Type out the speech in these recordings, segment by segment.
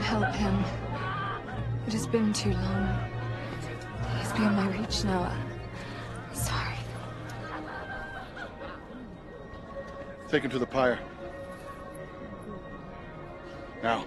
can't help him. It has been too long. He's beyond my reach now. Sorry. Take him to the pyre. Now.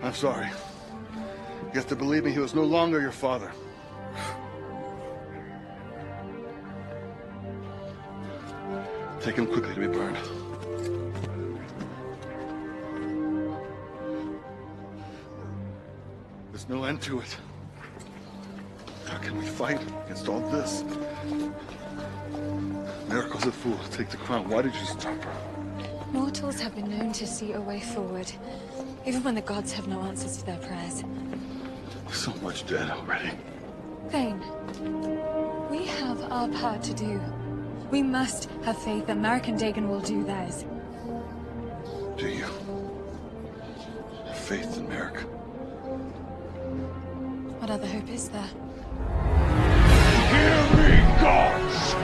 I'm sorry. You have to believe me, he was no longer your father. Take him quickly to be burned. There's no end to it. How can we fight against all this? Miracle's a fool. Take the crown. Why did you stop her? Mortals have been known to see a way forward, even when the gods have no answers to their prayers. So much dead already. Thane, we have our part to do. We must have faith that Maret and Dagon will do theirs. Do you? Have faith in Maret? What other hope is there? Hear me, gods!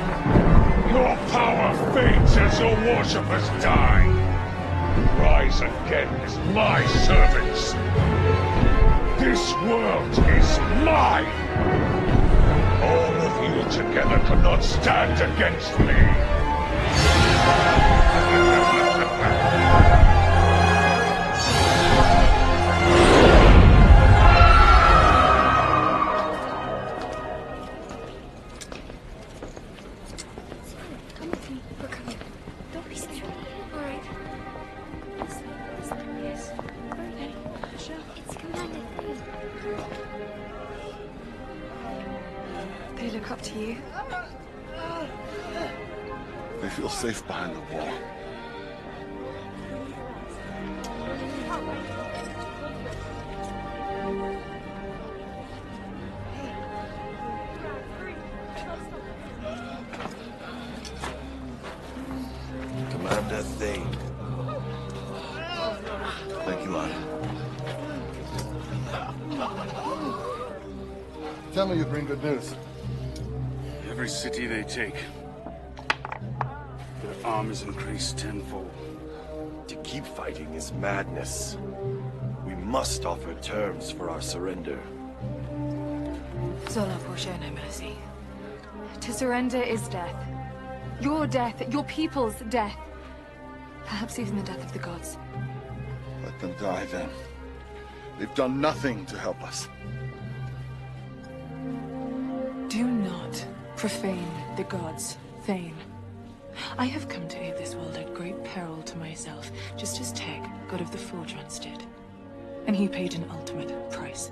Your power fades as your worshippers die. Rise again as my servants. This world is mine. All of you together cannot stand against me. They look up to you. They feel safe behind the wall. Commander Thane. Thank you, Lana. Tell me you bring good news. Every city they take, their armies increase tenfold. To keep fighting is madness. We must offer terms for our surrender. Zola will show no mercy. To surrender is death. Your death, your people's death. Perhaps even the death of the gods. Let them die then. They've done nothing to help us. Do not profane the gods, Thane. I have come to aid this world at great peril to myself, just as Teg, god of the Forge, once did. And he paid an ultimate price.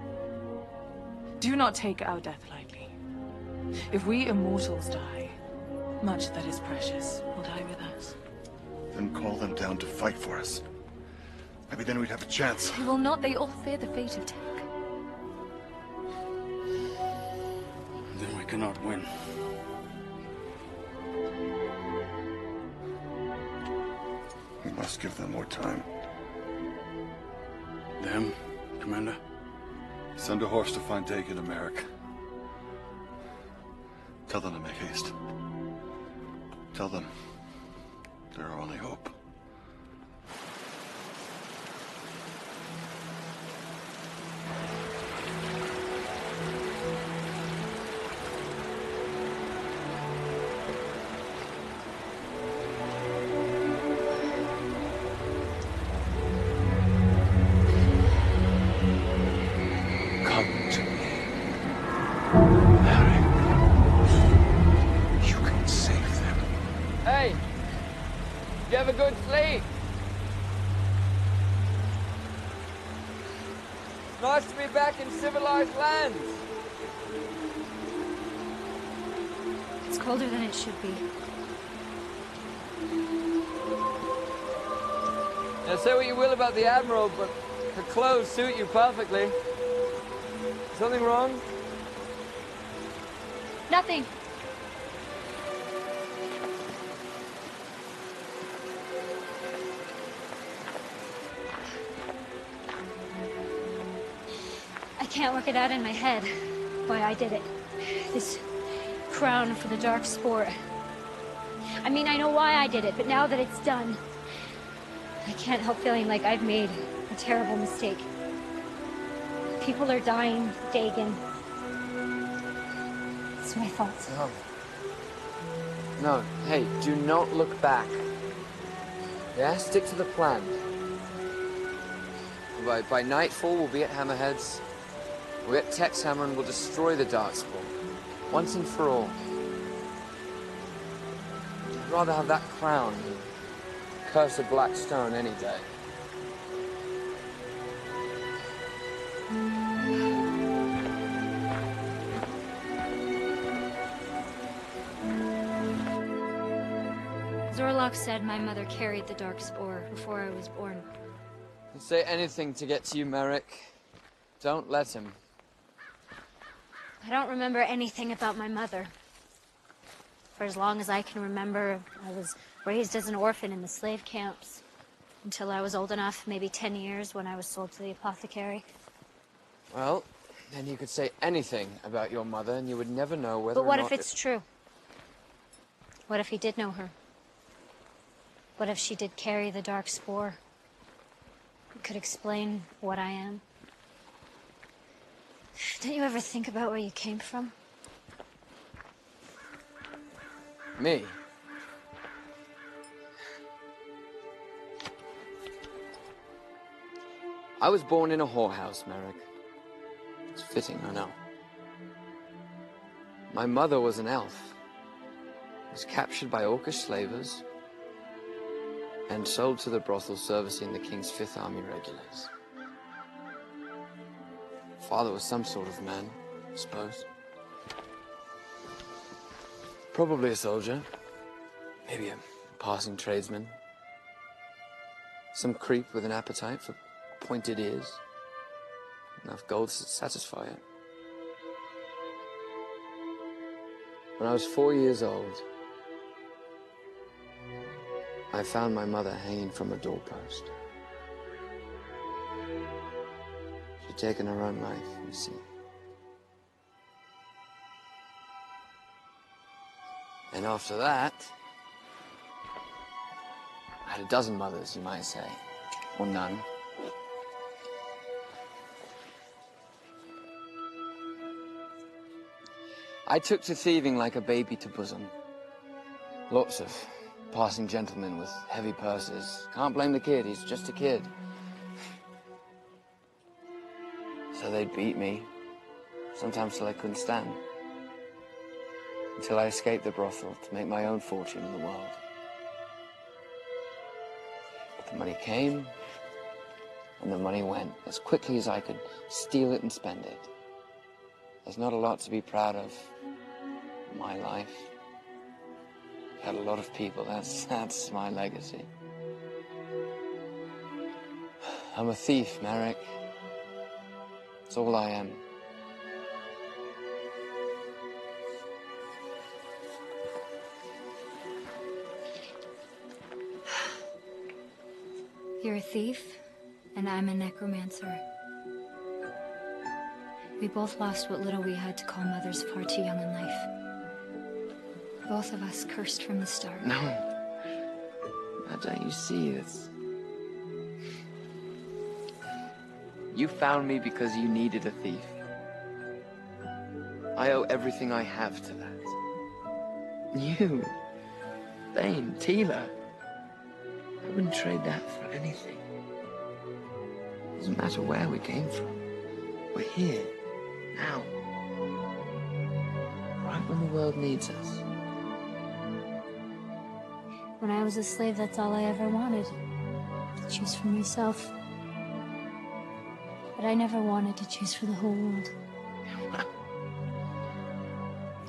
Do not take our death lightly. If we immortals die, much that is precious will die with us. Then call them down to fight for us. Maybe then we'd have a chance. They will not. They all fear the fate of Teg. Then we cannot win. We must give them more time. Them, Commander? Send a horse to find Dagon and Maret. Tell them to make haste. Tell them they're our only hope. civilized lands. It's colder than it should be. Now say what you will about the Admiral, but her clothes suit you perfectly. Something wrong? Nothing. I can't work it out in my head why I did it. This crown for the dark sport. I mean, I know why I did it, but now that it's done, I can't help feeling like I've made a terrible mistake. People are dying, Dagon. It's my fault. No, hey, do not look back. Yeah, stick to the plan. By nightfall, we'll be at Hammerheads. We'll get Tech's hammer and we'll destroy the Darkspawn. Once and for all. I'd rather have that crown than curse of black stone any day. Zorlok said my mother carried the dark spore before I was born. He'll say anything to get to you, Maret. Don't let him. I don't remember anything about my mother. For as long as I can remember, I was raised as an orphan in the slave camps. Until I was old enough, maybe 10 years, when I was sold to the apothecary. Well, then you could say anything about your mother and you would never know whether But what or if not it's true? What if he did know her? What if she did carry the dark spore? It could explain what I am. Don't you ever think about where you came from? Me? I was born in a whorehouse, Maret. It's fitting, I know. My mother was an elf. Was captured by Orcish slavers and sold to the brothel servicing the King's 5th Army regulars. Father was some sort of man, I suppose. Probably a soldier. Maybe a passing tradesman. Some creep with an appetite for pointed ears. Enough gold to satisfy it. When I was 4 years old, I found my mother hanging from a doorpost. She'd taken her own life, you see. And after that, I had a dozen mothers, you might say, or none. I took to thieving like a baby to bosom. Lots of passing gentlemen with heavy purses. Can't blame the kid, he's just a kid. So they'd beat me, sometimes till I couldn't stand. Until I escaped the brothel to make my own fortune in the world. But the money came, and the money went as quickly as I could steal it and spend it. There's not a lot to be proud of in my life. Had a lot of people, that's my legacy. I'm a thief, Maret. That's all I am. You're a thief, and I'm a necromancer. We both lost what little we had to call mothers far too young in life. Both of us cursed from the start. No. Now don't you see this? You found me because you needed a thief. I owe everything I have to that. You, Thane, Tila. I wouldn't trade that for anything. Doesn't matter where we came from. We're here, now. Right when the world needs us. When I was a slave, that's all I ever wanted. To choose for myself. But I never wanted to choose for the whole world.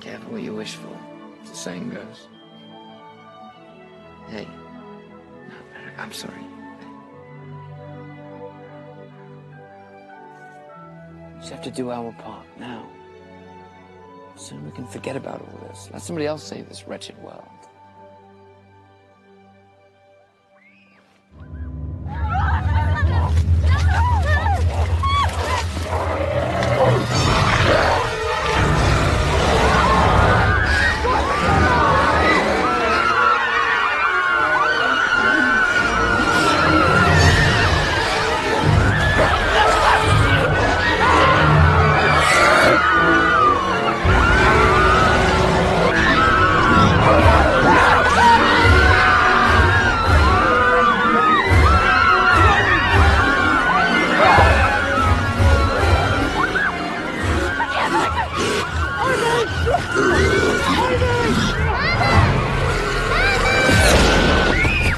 Careful what you wish for, as the saying goes. Hey. No, I'm sorry. We just have to do our part now. Soon we can forget about all this. Let somebody else save this wretched world.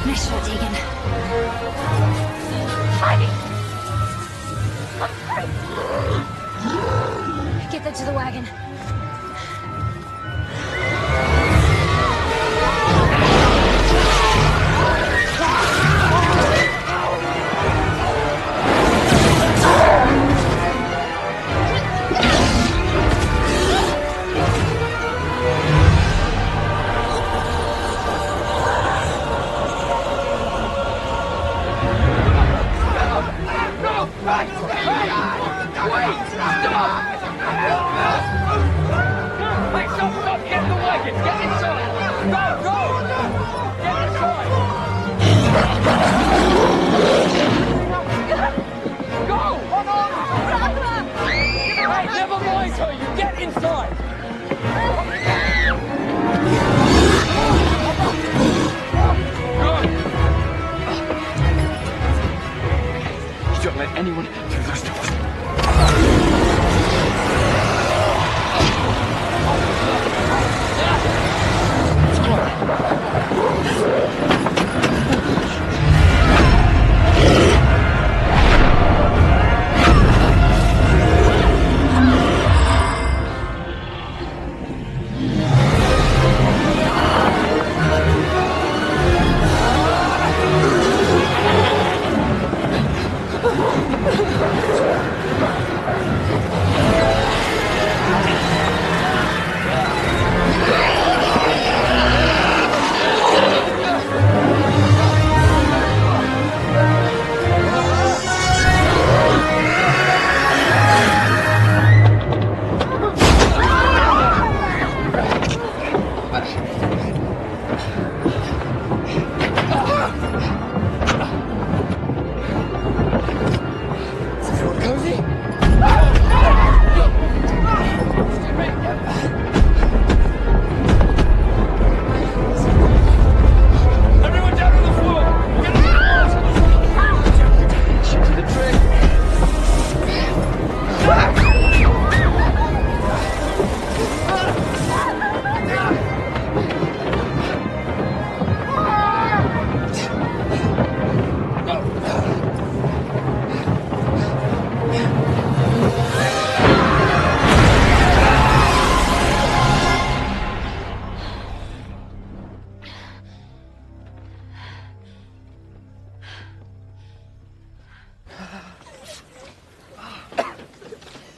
Nice shot, Deegan. Get them to the wagon. Don't let anyone through those doors.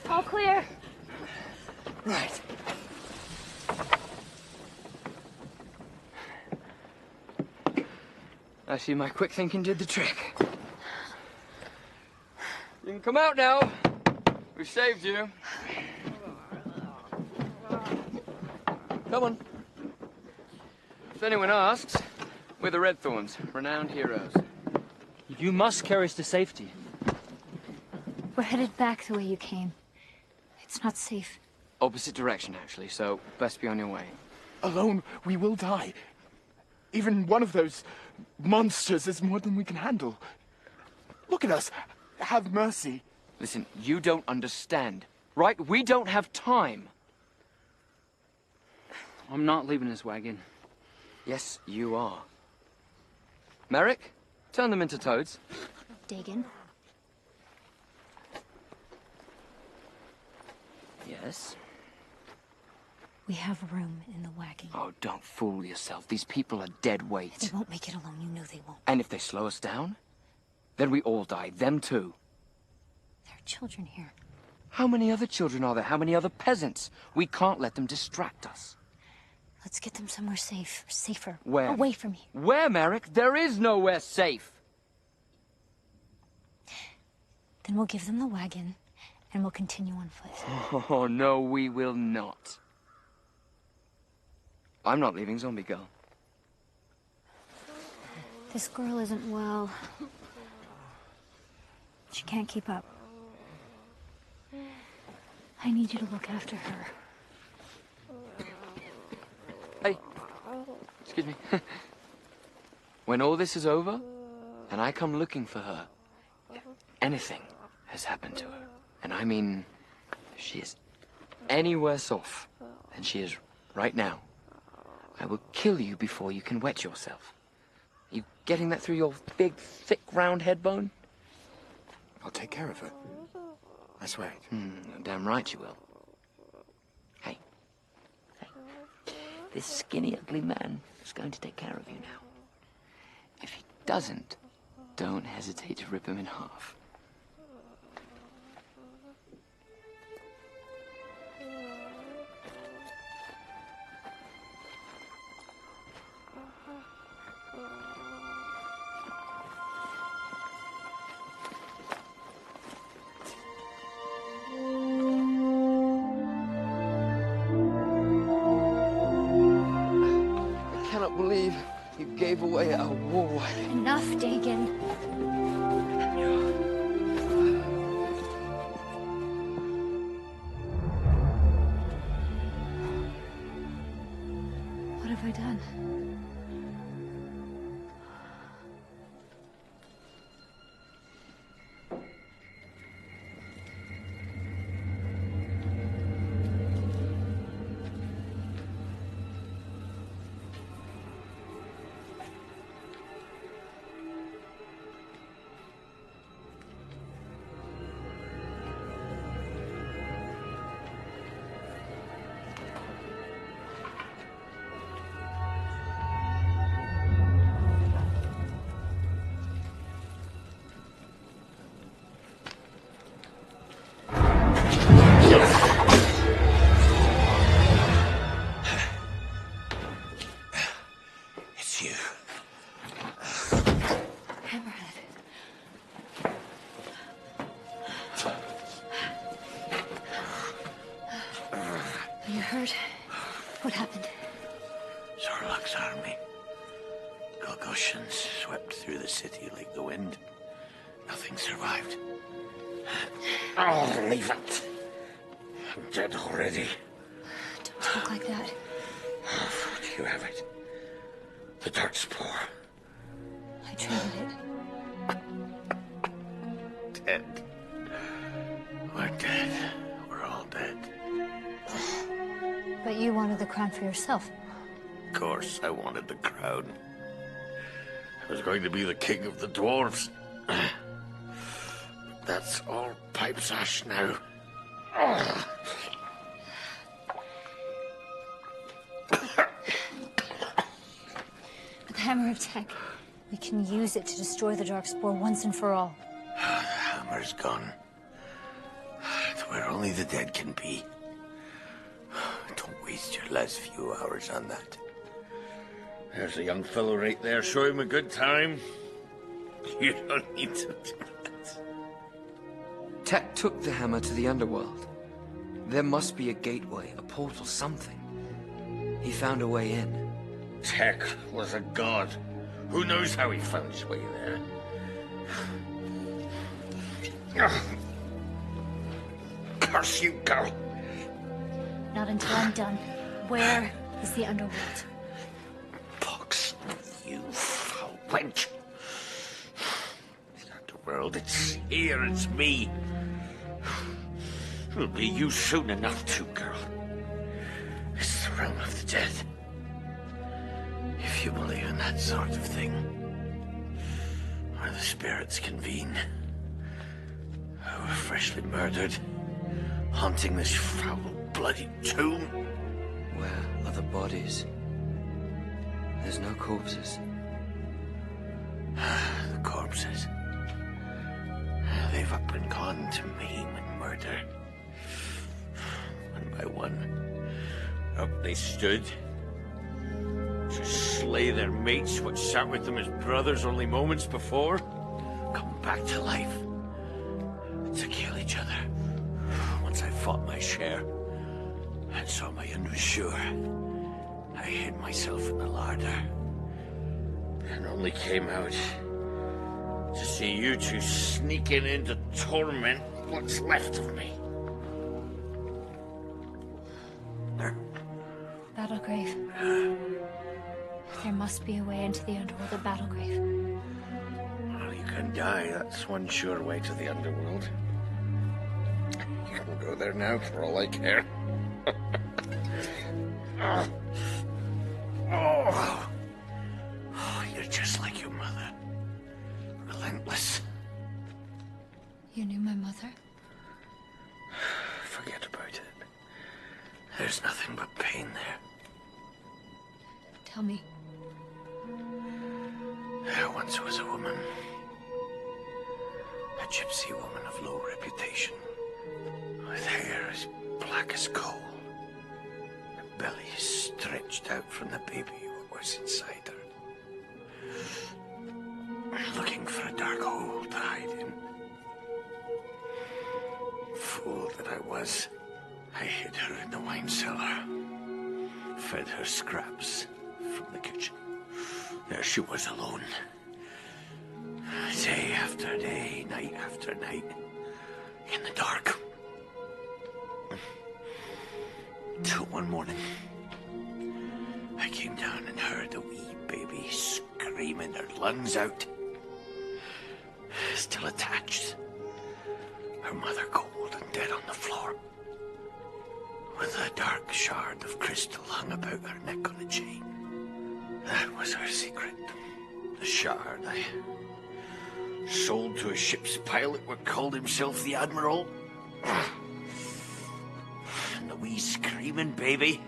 All clear. Right. I see my quick thinking did the trick. You can come out now. We've saved you. Come on. If anyone asks, we're the Redthorns, renowned heroes. You must carry us to safety. We're headed back the way you came. It's not safe. Opposite direction, actually, so best be on your way. Alone, we will die. Even one of those monsters is more than we can handle. Look at us. Have mercy. Listen, you don't understand, right? We don't have time. I'm not leaving this wagon. Yes, you are. Merrick, turn them into toads. Dagan. Yes? We have room in the wagon. Oh, don't fool yourself. These people are dead weight. They won't make it alone. You know they won't. And if they slow us down, then we all die. Them too. There are children here. How many other children are there? How many other peasants? We can't let them distract us. Let's get them somewhere safe. Safer. Where? Away from here. Where, Maret? There is nowhere safe. Then we'll give them the wagon, and we'll continue on foot. Oh, no, we will not. I'm not leaving Zombie Girl. This girl isn't well. She can't keep up. I need you to look after her. Hey, excuse me. When all this is over, and I come looking for her, if anything has happened to her, and I mean, if she is any worse off than she is right now, I will kill you before you can wet yourself. You getting that through your big, thick, round head bone? I'll take care of her. I swear it. Damn right you will. Hey. This skinny, ugly man is going to take care of you now. If he doesn't, don't hesitate to rip him in half. I cannot believe you gave away our war. Enough, Dagon. What have I done? It's you. Maret. Are you hurt? What happened? Zorlok's army. Golgoshans swept through the city like the wind. Nothing survived. Oh, leave it. I'm dead already. Don't talk like that. Oh, you have it. The dark spore. I traded it. Dead. We're dead. We're all dead. But you wanted the crown for yourself. Of course, I wanted the crown. I was going to be the king of the dwarves. That's all pipe's ash now. With the Hammer of Tech, we can use it to destroy the dark spore once and for all. The hammer's gone. It's where only the dead can be. Don't waste your last few hours on that. There's a young fellow right there. Show him a good time. You don't need to do that. Tech took the hammer to the underworld. There must be a gateway, a portal, something. He found a way in. Tech was a god. Who knows how he found his way there? Curse you, girl. Not until I'm done. Where is the underworld? Pox, you foul wench. It's not the world, it's here, it's me. It'll be you soon enough too, girl. It's the realm of the dead. If you believe in that sort of thing, where the spirits convene, who were freshly murdered, haunting this foul, bloody tomb. Where are the bodies? There's no corpses. The corpses. They've up and gone to maim and murder. One by one, up they stood to slay their mates, what sat with them as brothers only moments before, come back to life to kill each other. Once I fought my share and saw my end was sure, I hid myself in the larder and only came out to see you two sneaking in to torment what's left of me. Battlegrave. There must be a way into the underworld of Battlegrave. Well, you can die. That's one sure way to the underworld. You can go there now for all I care. Oh, you're just like your mother. Relentless. You knew my mother? Forget about it. There's nothing but pain there. Tell me. There once was a woman. A gypsy woman of low reputation. With hair as black as coal. The belly stretched out from the baby what was inside her. Looking for a dark hole to hide in. Fool that I was. I hid her in the wine cellar. Fed her scraps from the kitchen. There she was alone. Day after day, night after night. In the dark. Till one morning, I came down and heard a wee baby screaming her lungs out. Still attached. Her mother cold and dead on the floor. With a dark shard of crystal hung about her neck on a chain. That was her secret. The shard I sold to a ship's pilot what called himself the Admiral. And the wee screaming baby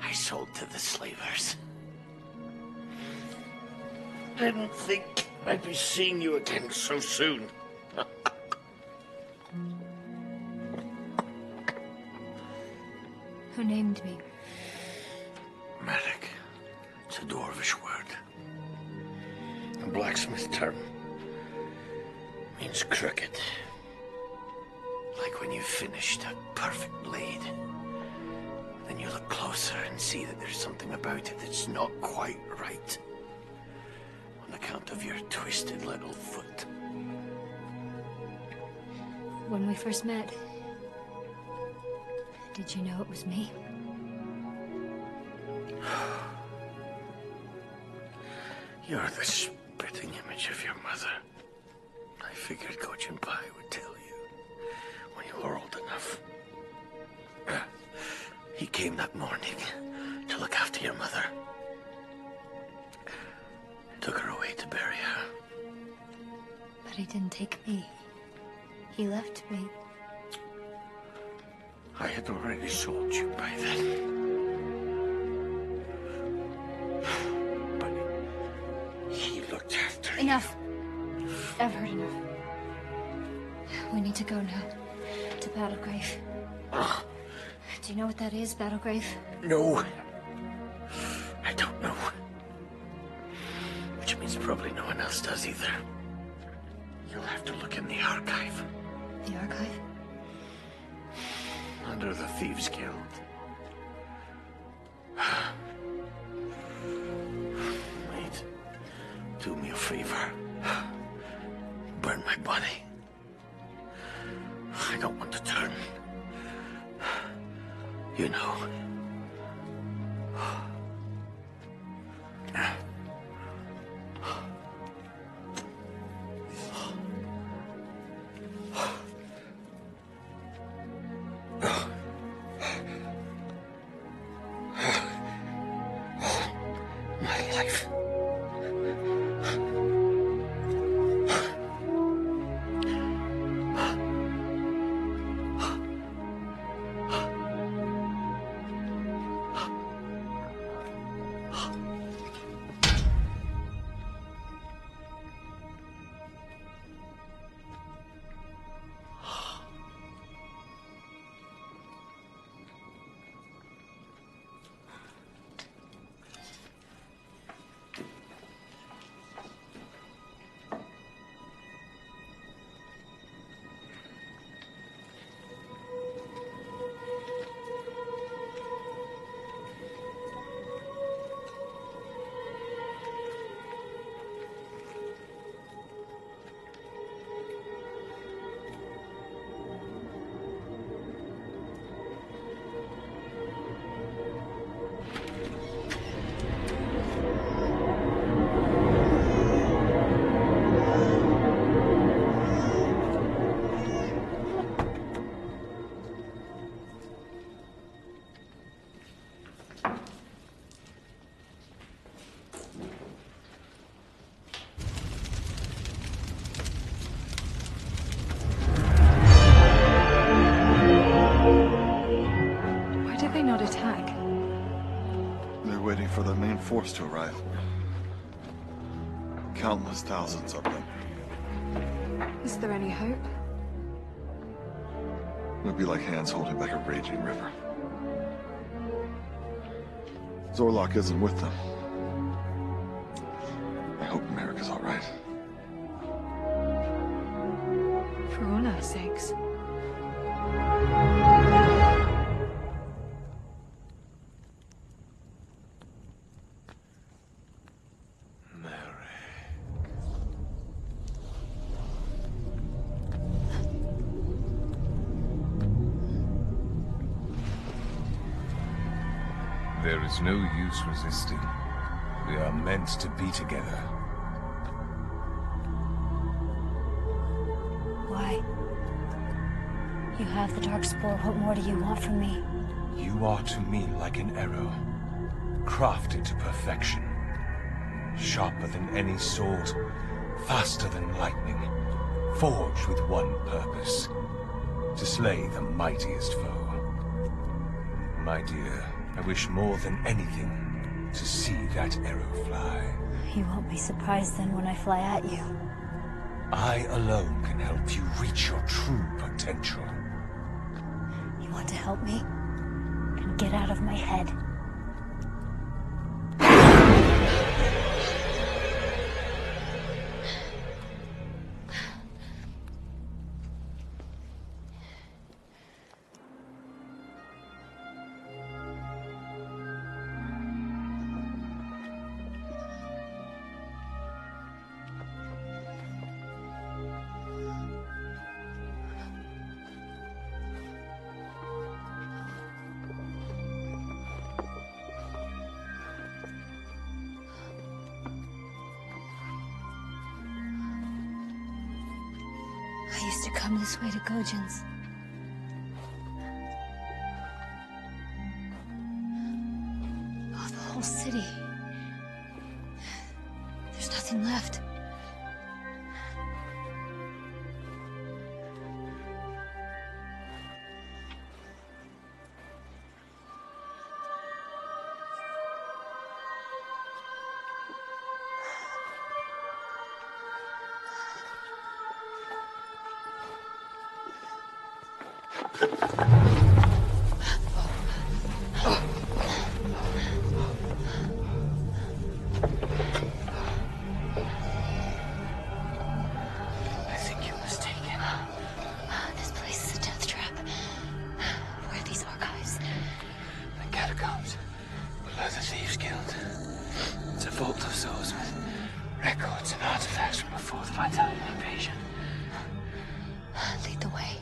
I sold to the slavers. Didn't think I'd be seeing you again so soon. Who named me? Maret. It's a dwarvish word. A blacksmith term. Means crooked. Like when you've finished a perfect blade. Then you look closer and see that there's something about it that's not quite right. On account of your twisted little foot. When we first met, did you know it was me? You're the spitting image of your mother. I figured Cochin Pai would tell you when you were old enough. He came that morning to look after your mother. Took her away to bury her. But he didn't take me. He left me. I had already sold you by then. But he looked after you. Enough. I've heard enough. We need to go now. To Battlegrave. Do you know what that is, Battlegrave? No. I don't know. Which means probably no one else does either. You'll have to look in the archive. The archive? Under the Thieves' Guild. Wait. Do me a favor. Burn my body. I don't want to turn. You know. My life. waiting for the main force to arrive. Countless thousands of them. Is there any hope? It would be like hands holding back a raging river. Zorlok isn't with them. I hope America's all right. For all our sakes. There is no use resisting. We are meant to be together. Why? You have the Darkspawn. What more do you want from me? You are to me like an arrow, crafted to perfection. Sharper than any sword, faster than lightning, forged with one purpose: to slay the mightiest foe. My dear, I wish more than anything to see that arrow fly. You won't be surprised then when I fly at you. I alone can help you reach your true potential. You want to help me? Then get out of my head. I used to come this way to Gojin's. Oh, the whole city. There's nothing left. I think you're mistaken. This place is a death trap. Where are these archives? The catacombs. Below the Thieves' Guild. It's a vault of souls with records and artifacts from before the Vitalian invasion. Lead the way.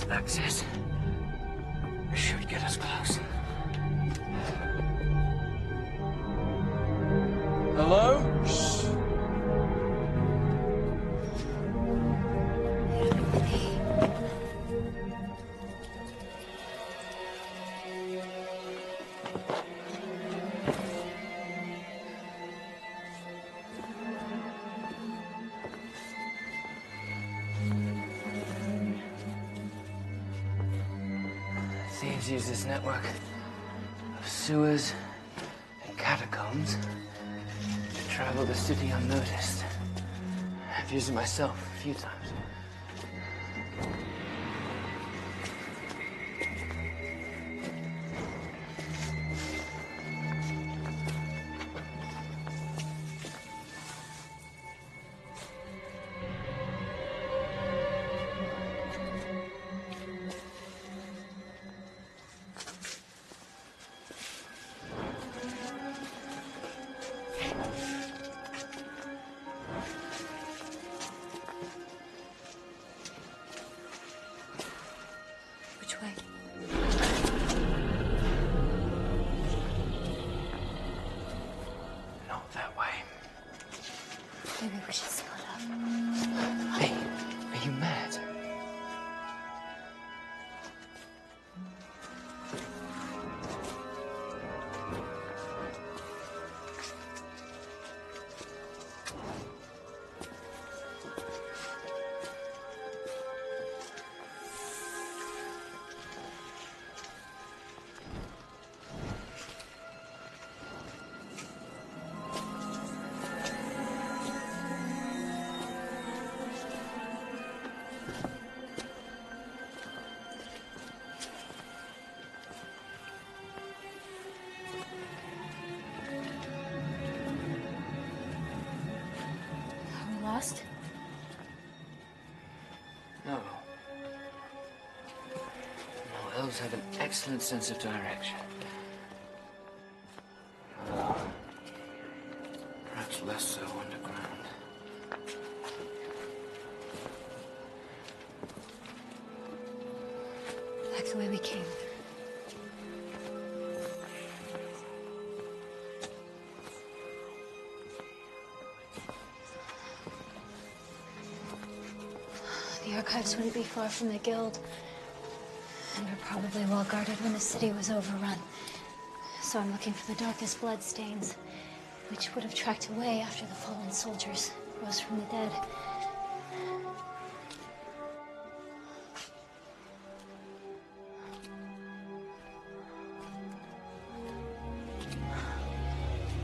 Access should get us close. Hello? Shh. Thieves use this network of sewers and catacombs to travel the city unnoticed. I've used it myself a few times. Maybe we should split up. Hey, are you mad? Lost? No. No, elves have an excellent sense of direction. Perhaps less so underground. Back the way we came. The archives wouldn't be far from the guild. And were probably well guarded when the city was overrun. So I'm looking for the darkest bloodstains, which would have tracked away after the fallen soldiers rose from the dead.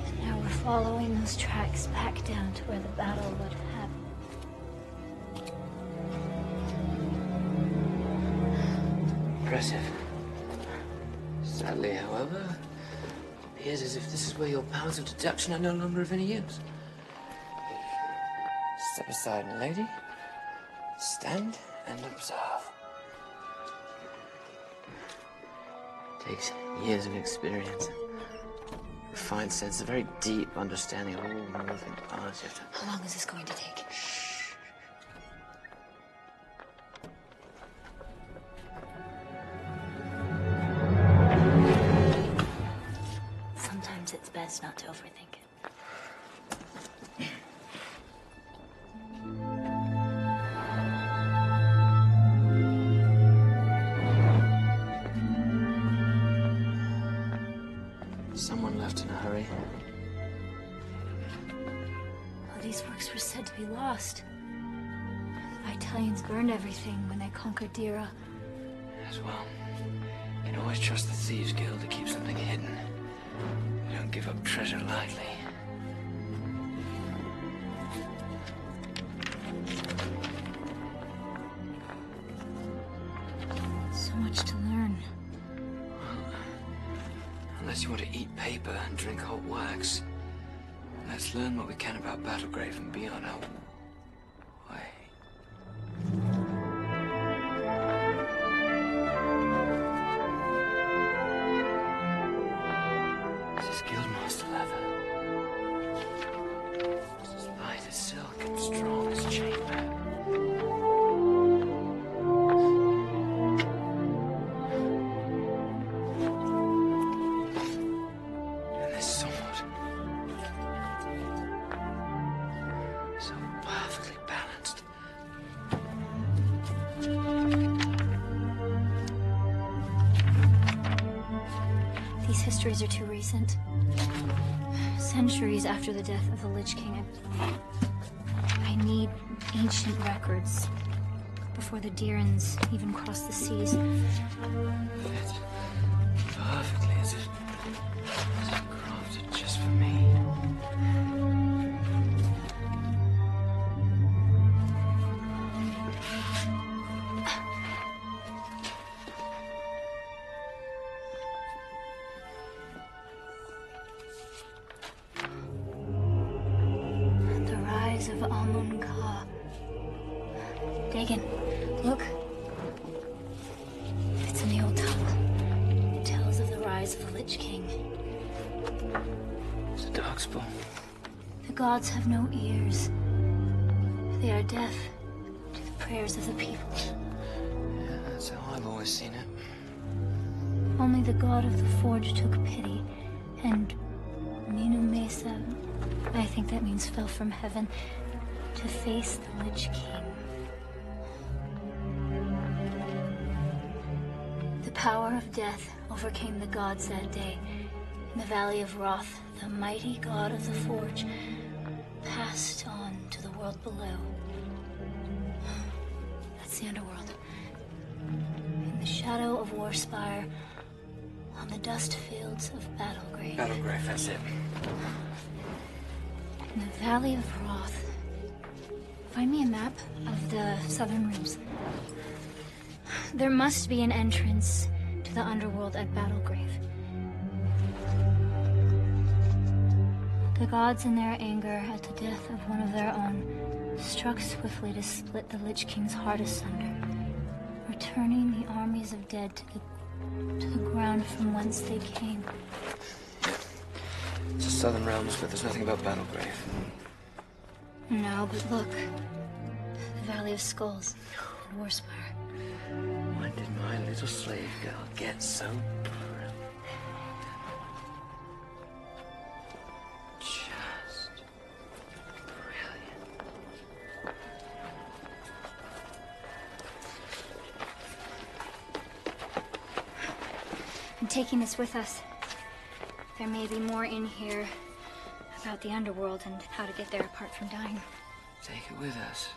And now we're following those tracks back down to where the battle would have happened. Impressive. Sadly, however, it appears as if this is where your powers of deduction are no longer of any use. Step aside, lady. Stand and observe. Takes years of experience, a refined sense, a very deep understanding of all moving parts. You have to... How long is this going to take? Sometimes it's best not to overthink it. Someone left in a hurry. Well, these works were said to be lost. The Italians burned everything when they conquered Dira. As well. You can always trust the Thieves Guild to keep something hidden. They don't give up treasure lightly. So much to learn. Unless you want to eat paper and drink hot wax, let's learn what we can about Battlegrave and be on our way. This is Guildmaster leather. It's as light as silk and strong as chainmail. And this sword, so perfectly balanced. These histories are too recent. Centuries after the death of the Lich King. I need ancient records before the Dirans even crossed the seas. Fit perfectly as if crafted just for me. The rise of Amun-Ka. Dagon, look. It's in the old tongue. It tells of the rise of the Lich King. It's a darkspawn. The gods have no ears. They are deaf to the prayers of the people. Yeah, that's how I've always seen it. Only the god of the forge took pity, and Minu Mesa, I think that means fell from heaven, to face the Lich King. The power of death overcame the gods that day. In the Valley of Wrath, the mighty god of the Forge passed on to the world below. That's the underworld. In the shadow of Warspire, on the dust fields of Battlegrave. Battlegrave, that's it. In the Valley of Wrath. Find me a map of the southern rooms. There must be an entrance to the underworld at Battlegrave. The gods, in their anger at the death of one of their own, struck swiftly to split the Lich King's heart asunder, returning the armies of dead to the ground from whence they came. It's the southern realms, but there's nothing about Battlegrave. No, but look. The Valley of Skulls and Warspire. When did my little slave girl get so brilliant? Just brilliant. I'm taking this with us. There may be more in here about the underworld and how to get there apart from dying. Take it with us.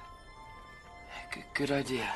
Good idea.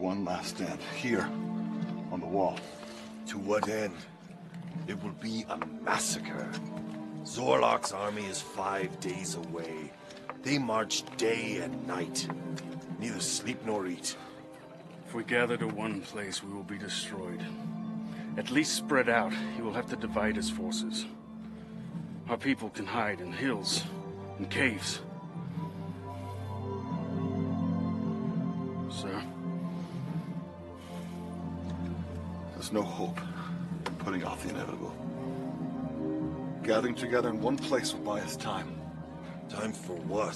one last stand. Here, on the wall. To what end? It will be a massacre. Zorlok's army is 5 days away. They march day and night. Neither sleep nor eat. If we gather to one place, we will be destroyed. At least spread out. He will have to divide his forces. Our people can hide in hills, in caves. Sir? There's no hope in putting off the inevitable. Gathering together in one place will buy us time. Time for what?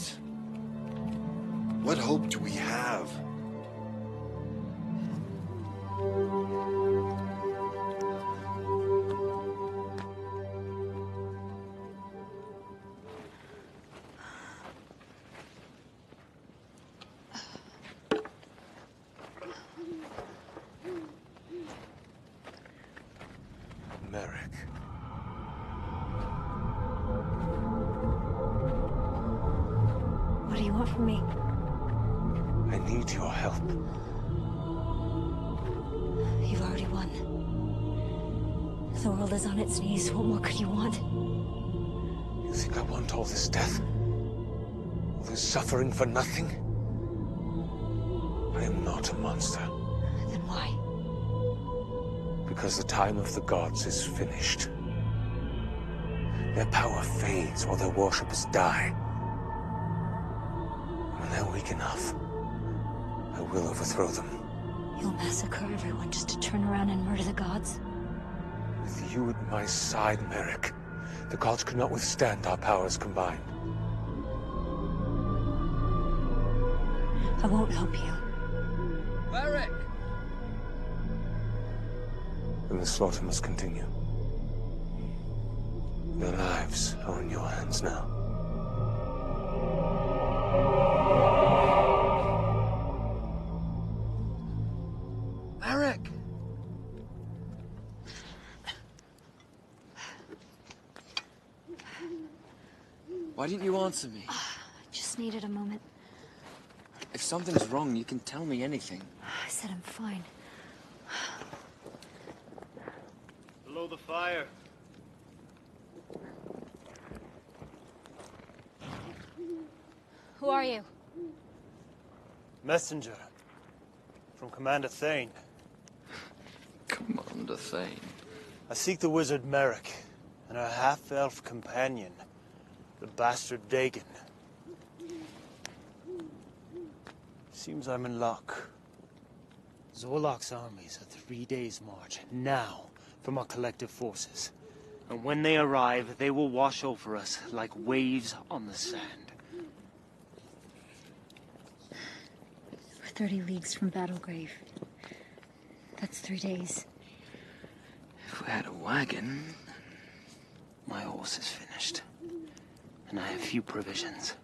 What hope do we have? Maret. What do you want from me? I need your help. You've already won. The world is on its knees. What more could you want? You think I want all this death? All this suffering for nothing? I am not a monster. Then why? Because the time of the gods is finished. Their power fades while their worshippers die. When they're weak enough, I will overthrow them. You'll massacre everyone just to turn around and murder the gods? With you at my side, Maret, the gods could not withstand our powers combined. I won't help you. Maret! Then the slaughter must continue. Their lives are in your hands now. Maret! Why didn't you answer me? I just needed a moment. If something's wrong, you can tell me anything. I said I'm fine. Below the fire. Who are you? Messenger. From Commander Thane. Commander Thane. I seek the wizard Maret and her half-elf companion, the bastard Dagon. Seems I'm in luck. Zorlok's armies are 3 days' march now from our collective forces. And when they arrive, they will wash over us like waves on the sand. We're 30 leagues from Battlegrave. That's 3 days. If we had a wagon... My horse is finished. And I have few provisions.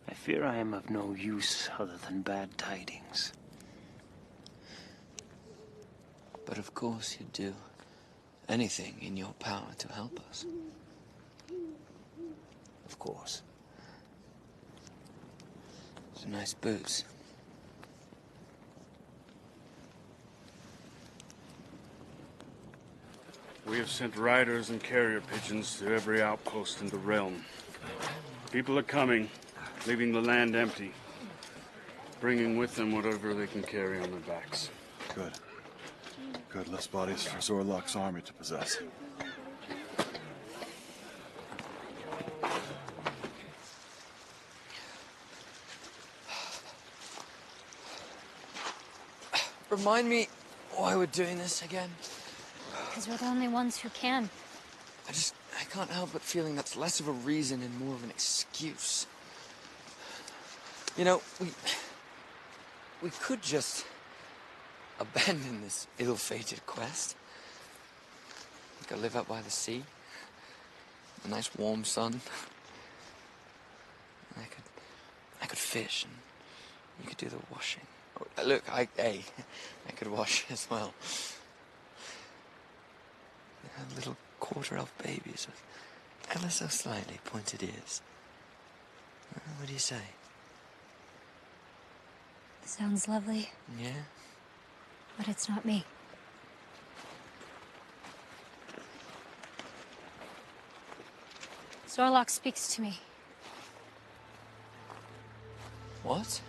I fear I am of no use other than bad tidings. But of course you'd do anything in your power to help us. Of course. Some nice boots. We have sent riders and carrier pigeons to every outpost in the realm. People are coming, leaving the land empty, bringing with them whatever they can carry on their backs. Good. Good, less bodies for Zorlok's army to possess. Remind me why we're doing this again? Because we're the only ones who can. I can't help but feeling that's less of a reason and more of an excuse. You know, we could just abandon this ill-fated quest. Go live out by the sea. A nice warm sun. I could fish and you could do the washing. Oh, look, I could wash as well. Little quarter-elf babies with ever so slightly pointed ears. What do you say? Sounds lovely, Yeah? but it's not me. Zorlok speaks to me. What?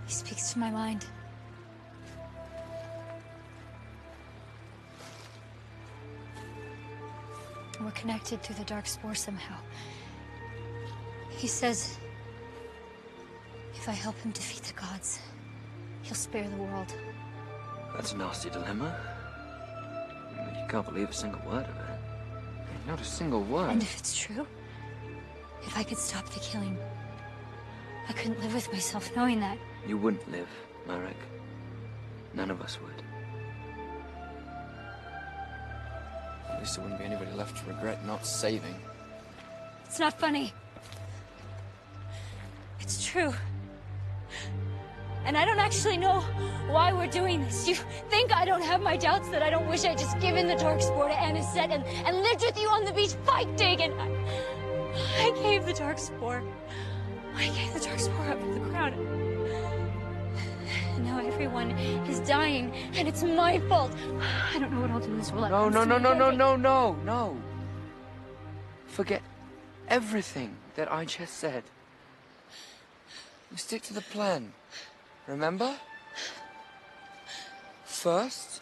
He speaks to my mind. We're connected through the dark spore somehow. He says if I help him defeat the gods, he'll spare the world. That's a nasty dilemma. I mean, you can't believe a single word of it. Not a single word. And if it's true, if I could stop the killing, I couldn't live with myself knowing that. You wouldn't live, Maret. None of us would. At least there wouldn't be anybody left to regret not saving. It's not funny. It's true. And I don't actually know why we're doing this. You think I don't have my doubts, that I don't wish I'd just given the Darkspawn to Anisette and lived with you on the beach fighting, and I gave the Darkspawn. I gave the Darkspawn up for the crown. And now everyone is dying, and it's my fault. I don't know what I'll do as well. No. Forget everything that I just said. We stick to the plan. Remember? First,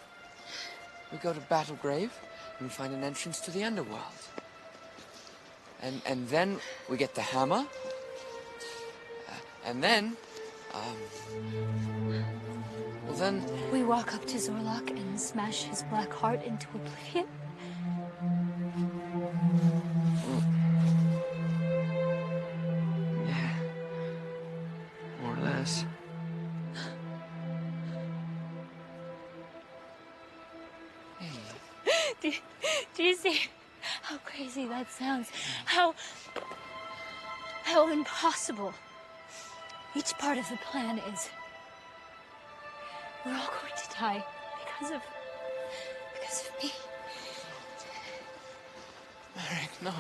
we go to Battlegrave and we find an entrance to the underworld. And then we get the hammer. And then, well then... We walk up to Zorlok and smash his black heart into oblivion. Yeah. More or less. Do you see how crazy that sounds? How impossible each part of the plan is. We're all going to die because of me. Maret, no.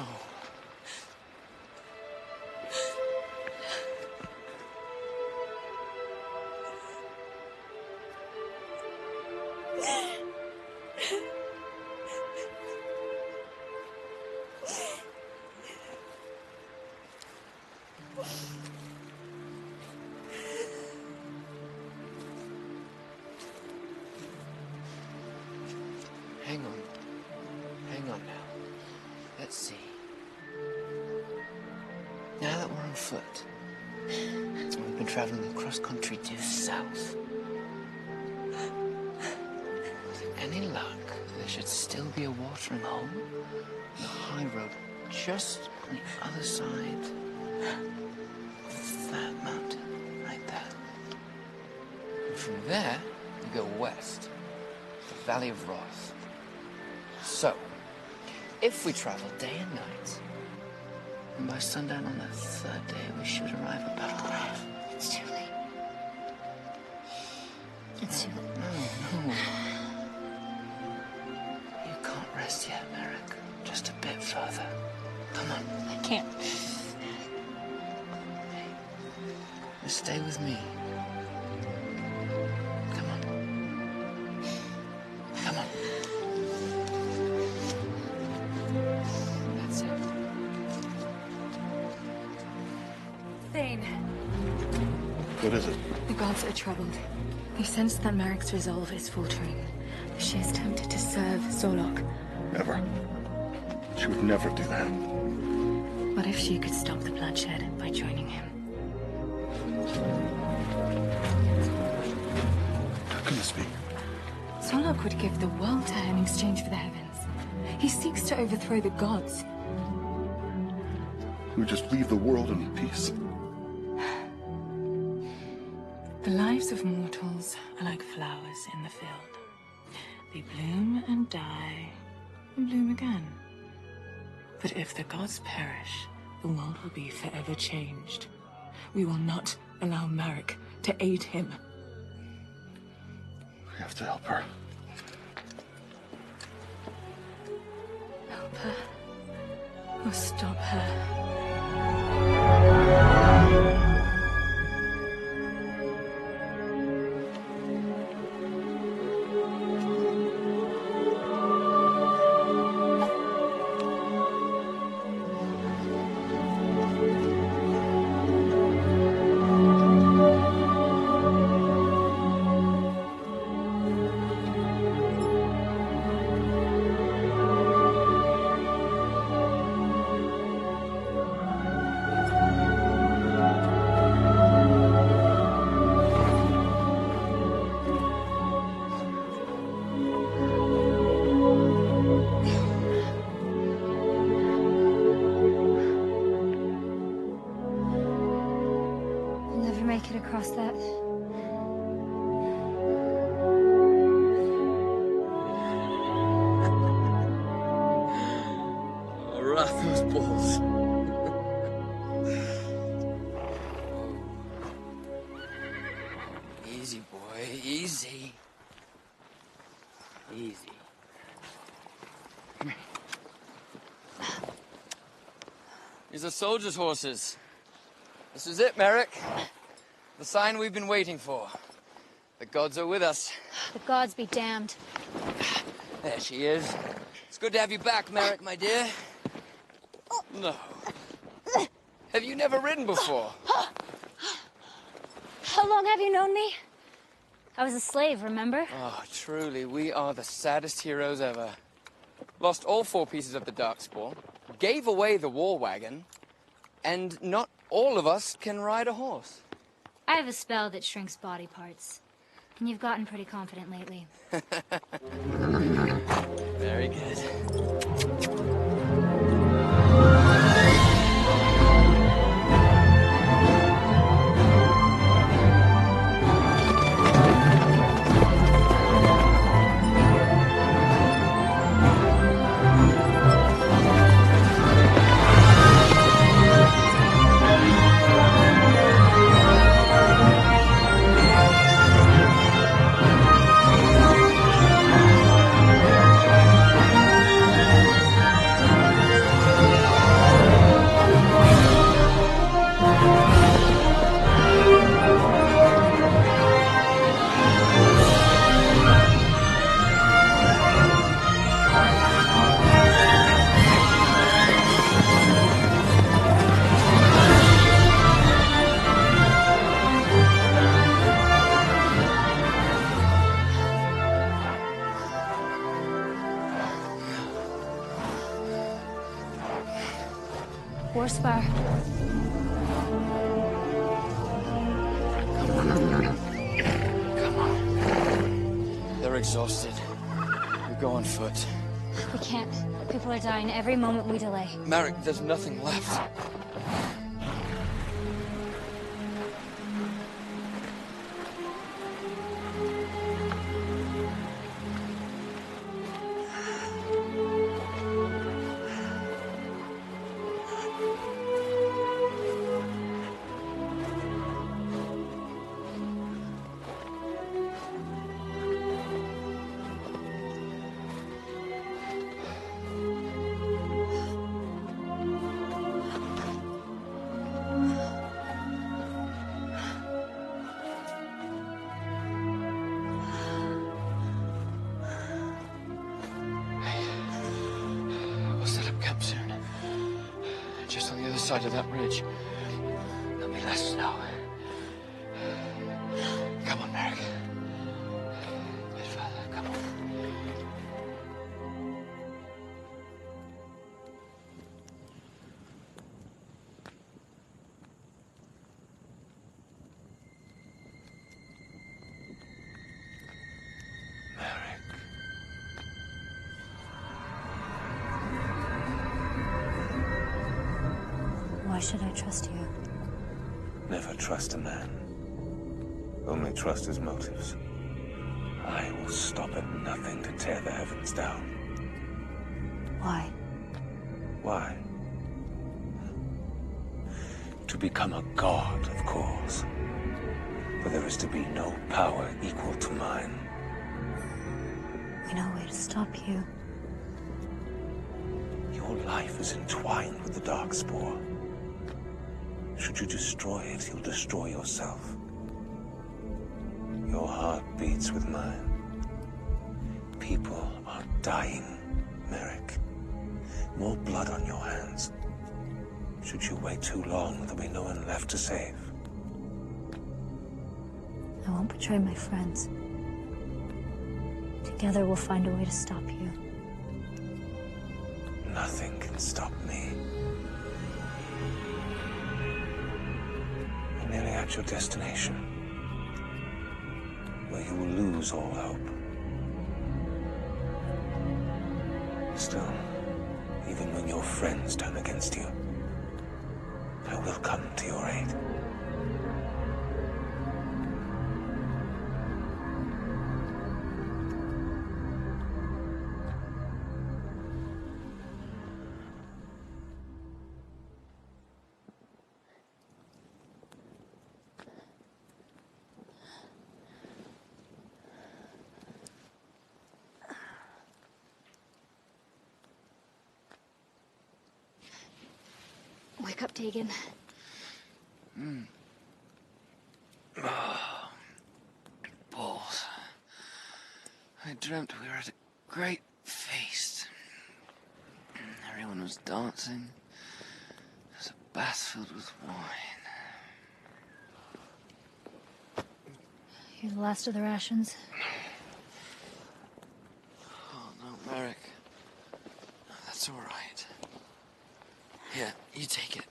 Hang on now. Let's see. Now that we're on foot, we've been traveling across country due south. With any luck, there should still be a watering hole on the high road just on the other side of that mountain, right there. And from there, you go west, the Valley of Wrath. So, if we travel day and night, and by sundown on the third day, we should arrive at Battlegrave. It's too late. It's too late. No. You can't rest yet, Maret. Just a bit further. Come on. I can't. Hey, just stay with me. Come on. Come on. That's it. Thane. What is it? The gods are troubled. They sense that Marek's resolve is faltering. She is tempted to serve Zorlok. Never. She would never do that. What if she could stop the bloodshed by joining him? How can this be? Zorlok would give the world to her in exchange for the heavens. He seeks to overthrow the gods. We would just leave the world in peace. The lives of mortals are like flowers in the field. They bloom and die, and bloom again. But if the gods perish, the world will be forever changed. We will not allow Maret to aid him. We have to help her. Help her, or stop her. off those balls. Easy, boy, easy. Easy. Come here. These are soldiers' horses. This is it, Maret. The sign we've been waiting for. The gods are with us. The gods be damned. There she is. It's good to have you back, Maret, my dear. No. Have you never ridden before? How long have you known me? I was a slave, remember? Oh, truly, we are the saddest heroes ever. Lost all 4 pieces of the Darkspawn, gave away the war wagon, and not all of us can ride a horse. I have a spell that shrinks body parts. And you've gotten pretty confident lately. Very good. Warspire. Come on. They're exhausted. We go on foot. We can't. People are dying every moment we delay. Maret, there's nothing left. We'll set up camp soon. Just on the other side of that ridge. There'll be less snow. Come on, Maret. A bit further, come on. Why should I trust you? Never trust a man. Only trust his motives. I will stop at nothing to tear the heavens down. Why? Why? To become a god, of course. For there is to be no power equal to mine. We know a way to stop you. Your life is entwined with the Darkspawn. Should you destroy it, you'll destroy yourself. Your heart beats with mine. People are dying, Maret. More blood on your hands. Should you wait too long, there'll be no one left to save. I won't betray my friends. Together we'll find a way to stop you. Nothing can stop me. You're nearly at your destination, where you will lose all hope. Still, even when your friends turn against you, I will come to your aid. Wake up, Dagon. Oh, balls. I dreamt we were at a great feast. Everyone was dancing. There was a bath filled with wine. You're the last of the rations. Oh, no, Maret. That's all right. Here, you take it.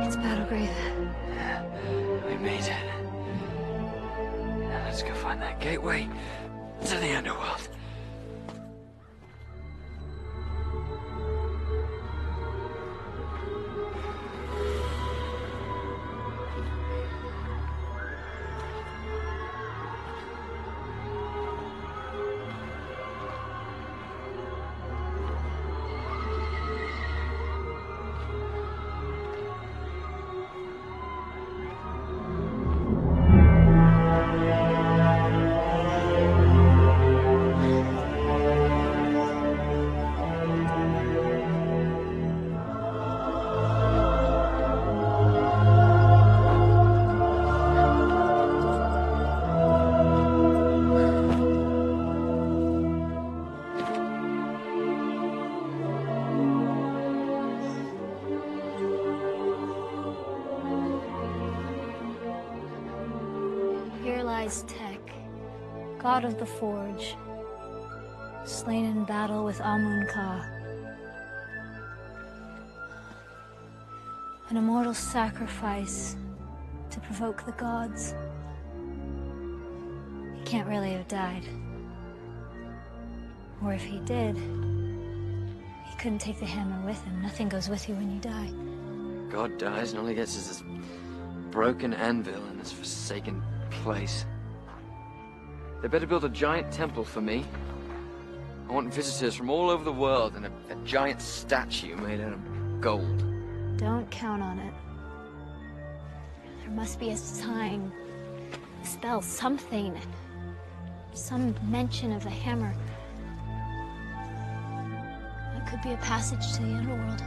It's Battlegrave. We made it. Now let's go find that gateway to the underworld. Here lies Tech, god of the forge, slain in battle with Amun-Ka. An immortal sacrifice to provoke the gods. He can't really have died. Or if he did, he couldn't take the hammer with him. Nothing goes with you when you die. God dies and all he gets is this broken anvil in this forsaken place. They better build a giant temple for me. I want visitors from all over the world and a giant statue made out of gold. Don't count on it. There must be a sign, a spell, something. Some mention of the hammer. It could be a passage to the underworld.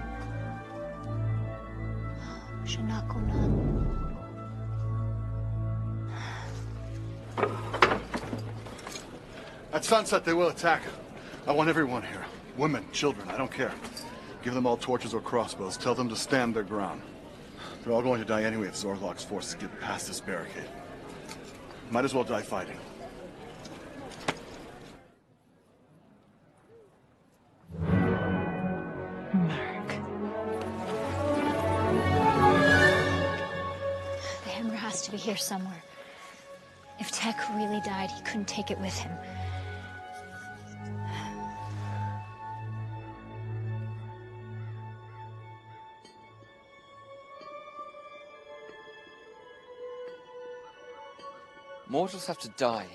Shanakonan. At sunset, they will attack. I want everyone here. Women, children, I don't care. Give them all torches or crossbows. Tell them to stand their ground. They're all going to die anyway if Zorlok's forces get past this barricade. Might as well die fighting. The hammer has to be here somewhere. If Tech really died, he couldn't take it with him. Mortals have to die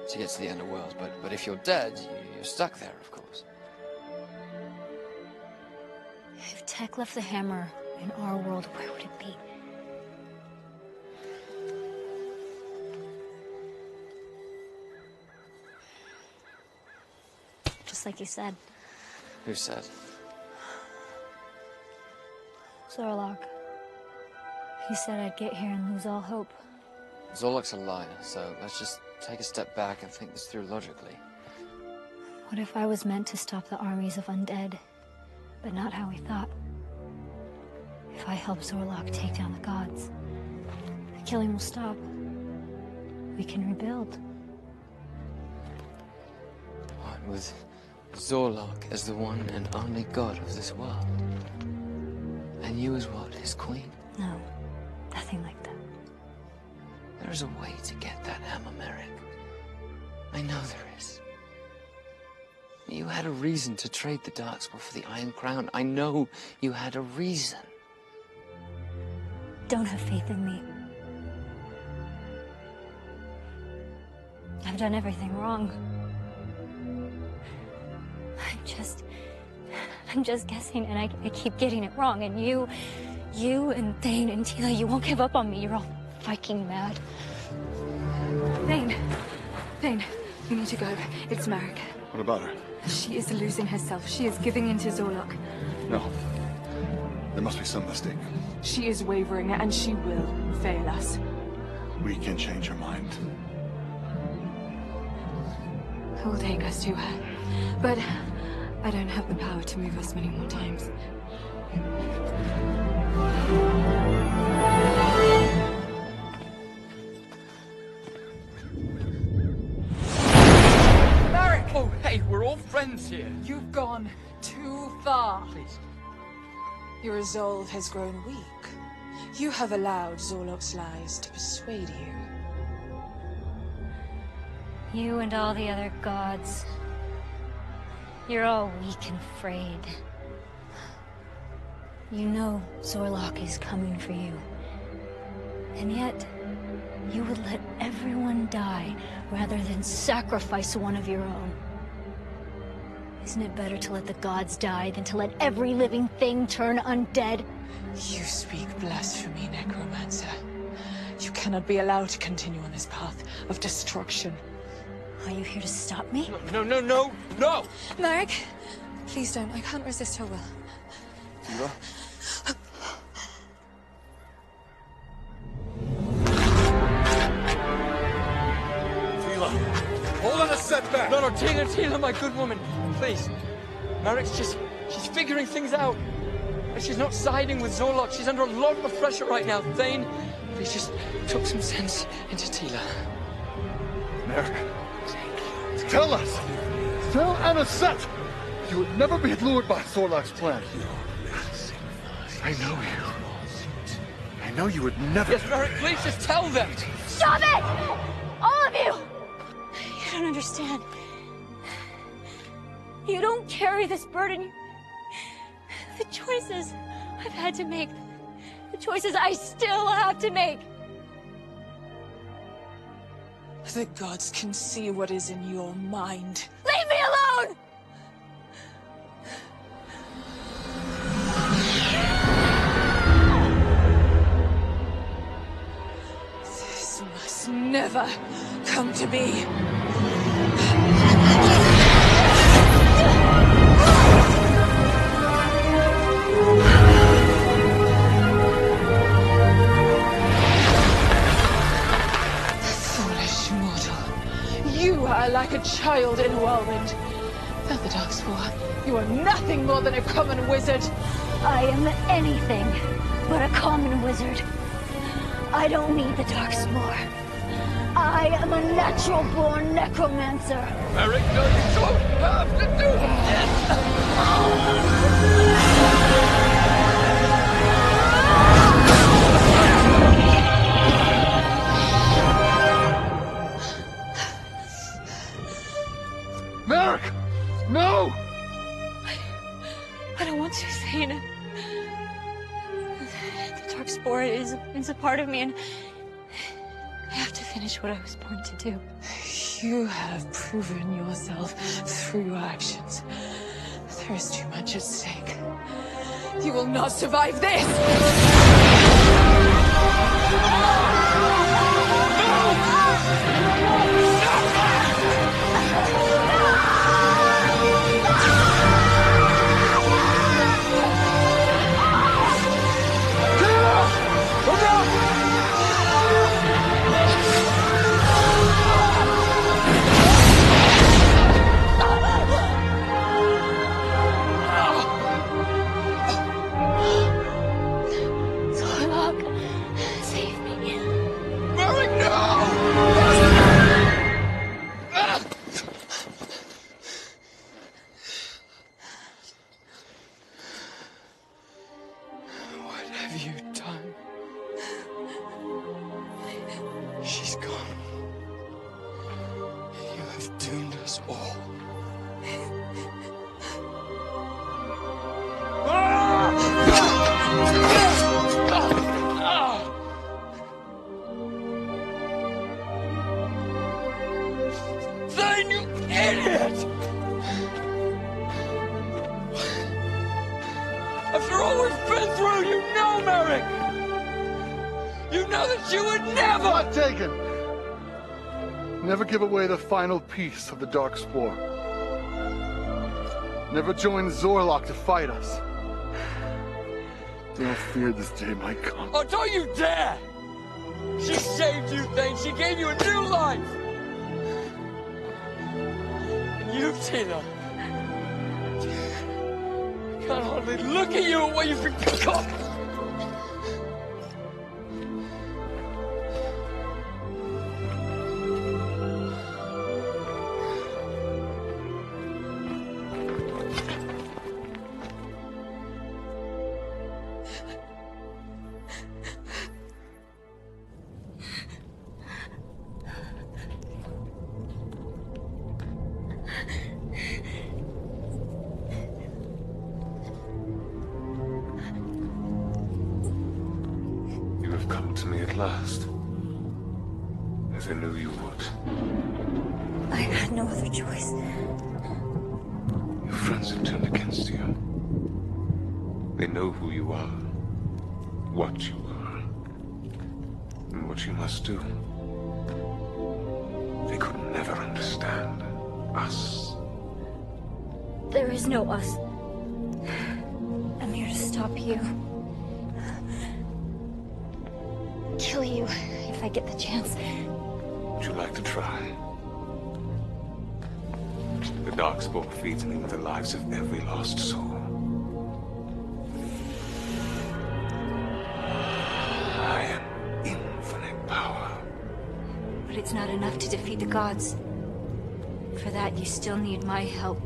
to get to the underworld, but if you're dead, you're stuck there, of course. If Tech left the hammer in our world, where would it be? Just like you said. Who said? Zorlok. He said I'd get here and lose all hope. Zorlok's a liar, so let's just take a step back and think this through logically. What if I was meant to stop the armies of undead, but not how we thought? If I help Zorlok take down the gods, the killing will stop. We can rebuild. What, with Zorlok as the one and only god of this world? And you as what, his queen? No, nothing like that. There is a way to get that hammer, Maret. I know there is. You had a reason to trade the Darkspawn for the Iron Crown. I know you had a reason. Don't have faith in me. I've done everything wrong. I'm just guessing, and I keep getting it wrong. And you and Thane and Tila, you won't give up on me. You're all fucking mad. Thane, we need to go. It's Maret. What about her? She is losing herself. She is giving in to Zorlok. No. There must be some mistake. She is wavering, and she will fail us. We can change her mind. Who will take us to her? But I don't have the power to move us many more times. Maret! Oh, hey, we're all friends here. You've gone too far. Please. Your resolve has grown weak. You have allowed Zorlok's lies to persuade you. You and all the other gods. You're all weak and afraid. You know Zorlok is coming for you. And yet, you would let everyone die rather than sacrifice one of your own. Isn't it better to let the gods die than to let every living thing turn undead? You speak blasphemy, Necromancer. You cannot be allowed to continue on this path of destruction. Are you here to stop me? No! Maret, please don't. I can't resist her will. Tila? Tila! Hold on a setback! No, Tila, my good woman. Please. Maret's she's figuring things out. And she's not siding with Zorlok. She's under a lot of pressure right now. Thane, please just talk some sense into Tila. Maret, tell us! Tell Anisette! You would never be lured by Zorlok's plan. I know you. I know you would never... Yes, Maret, please just tell them! Stop it! All of you! You don't understand. You don't carry this burden. The choices I've had to make. The choices I still have to make. The gods can see what is in your mind. Leave me alone! This must never come to be. Foolish mortal. You are like a child in a whirlwind. Without the Darkspawn, you are nothing more than a common wizard. I am anything but a common wizard. I don't need the Darkspawn. I am a natural-born necromancer. Maret, no, you don't have to do Maret! No! I don't want to, Thane. The Darkspawn is a part of me, and I have to finish what I was born to do. You have proven yourself through your actions. There is too much at stake. You will not survive this! Zorlok, save me. Maret, no! What have you done? She's gone. You have us all. Thane, you idiot! After all we've been through, you know, Maret! You know that you would never... Not taken! Never give away the final piece of the Dark Spore. Never join Zorlok to fight us. Don't fear this day might come. Oh, don't you dare! She saved you, Thane. She gave you a new life! And you, Tina... I can't hardly look at you and what you've become! Last, as I knew you would. I had no other choice. Your friends have turned against you. They know who you are, what you are, and what you must do. They could never understand us. There is no us. I'm here to stop you. Kill you if I get the chance. Would you like to try? The Darkspawn feeds me with the lives of every lost soul. I am infinite power. But it's not enough to defeat the gods. For that, you still need my help.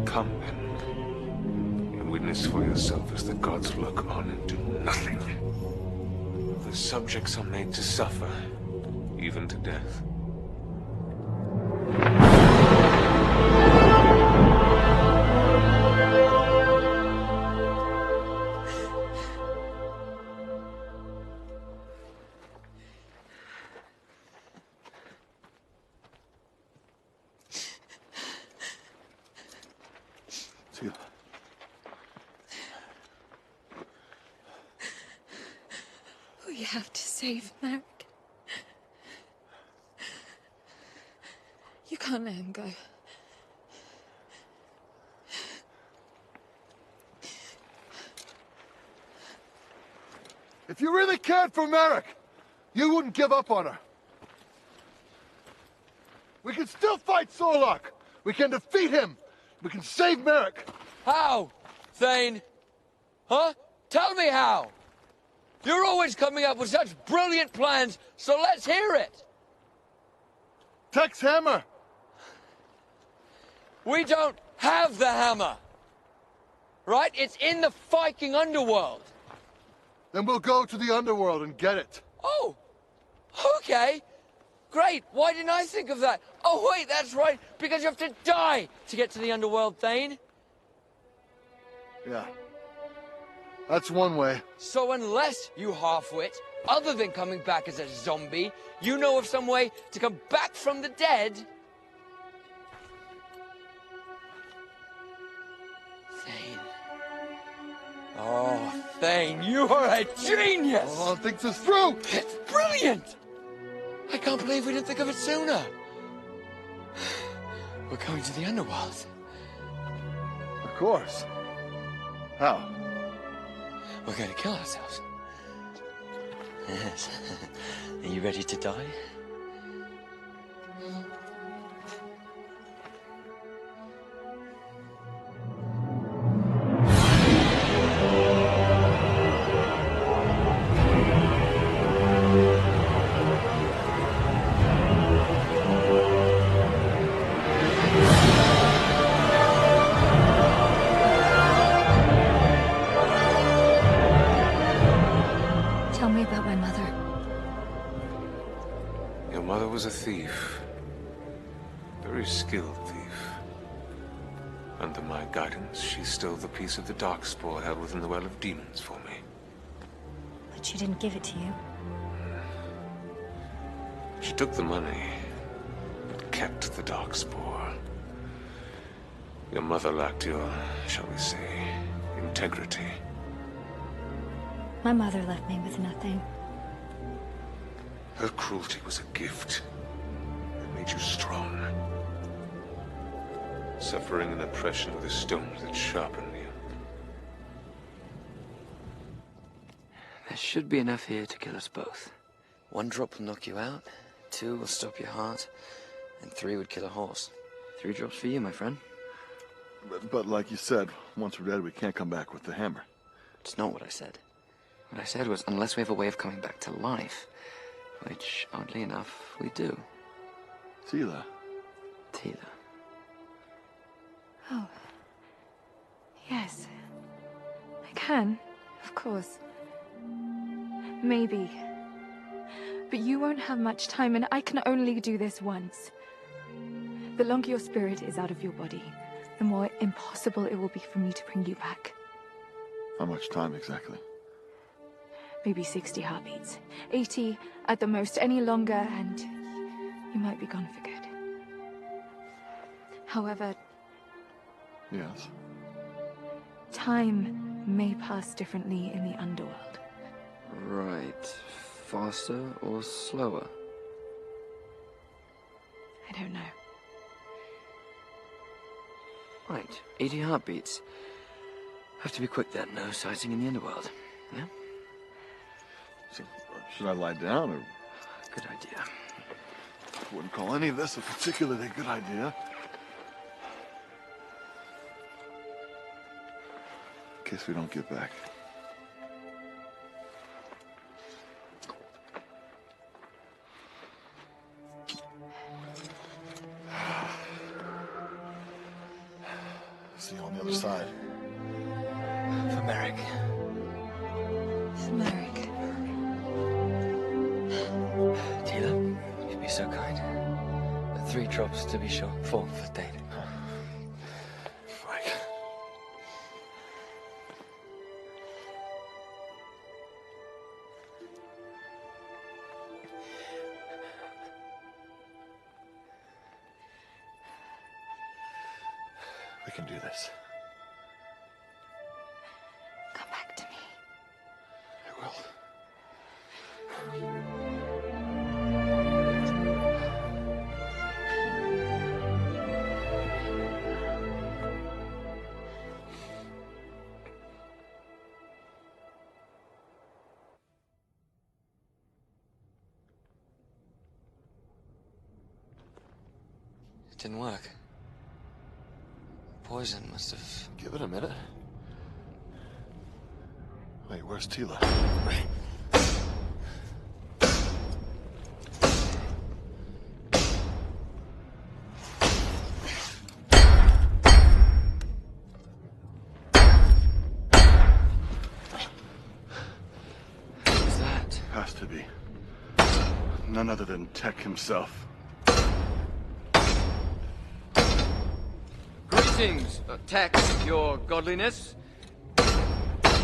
Come then. Witness for yourself as the gods look on and do nothing. The subjects are made to suffer, even to death. We have to save Maret. You can't let him go. If you really cared for Maret, you wouldn't give up on her. We can still fight Zorlok. We can defeat him. We can save Maret. How, Thane? Huh? Tell me how. You're always coming up with such brilliant plans, so let's hear it. Tech's hammer. We don't have the hammer. Right? It's in the Viking underworld. Then we'll go to the underworld and get it. Oh, okay. Great. Why didn't I think of that? Oh, wait, that's right. Because you have to die to get to the underworld, Thane. Yeah. That's one way. So unless you half-wit, other than coming back as a zombie, you know of some way to come back from the dead? Thane. Oh, Thane, you are a genius! Oh, think this through! It's brilliant! I can't believe we didn't think of it sooner. We're going to the underworld. Of course. How? We're going to kill ourselves. Yes. Are you ready to die? Tell me about my mother. mother was a thief. Very skilled thief. Under my guidance, she stole the piece of the Darkspawn held within the Well of Demons for me. But she didn't give it to you. She took the money, but kept the Darkspawn. Your mother lacked your, shall we say, integrity. My mother left me with nothing. Her cruelty was a gift. It made you strong. Suffering and oppression were the stones that sharpened you. There should be enough here to kill us both. 1 drop will knock you out, 2 will stop your heart, and 3 would kill a horse. 3 drops for you, my friend. But like you said, once we're dead, we can't come back with the hammer. It's not what I said. What I said was, unless we have a way of coming back to life, which, oddly enough, we do. Tila. Tila. Oh. Yes. I can, of course. Maybe. But you won't have much time, and I can only do this once. The longer your spirit is out of your body, the more impossible it will be for me to bring you back. How much time exactly? Maybe 60 heartbeats. 80 at the most. Any longer, and you might be gone for good. However, yes. Time may pass differently in the underworld. Right. Faster or slower? I don't know. Right. 80 heartbeats. Have to be quick then. No sighting in the underworld. Yeah? So, should I lie down, or...? Good idea. Wouldn't call any of this a particularly good idea. In case we don't get back. See you on the other side. For Merrick. For Merrick. Tila, you'd be so kind. 3 drops to be sure. 4 for Dane. Mike. We can do this. Come back to me. I will. It didn't work. Poison must have... Give it a minute. Wait, where's Tila? Who's that? Has to be. None other than Tech himself. Greetings, Tech, your godliness.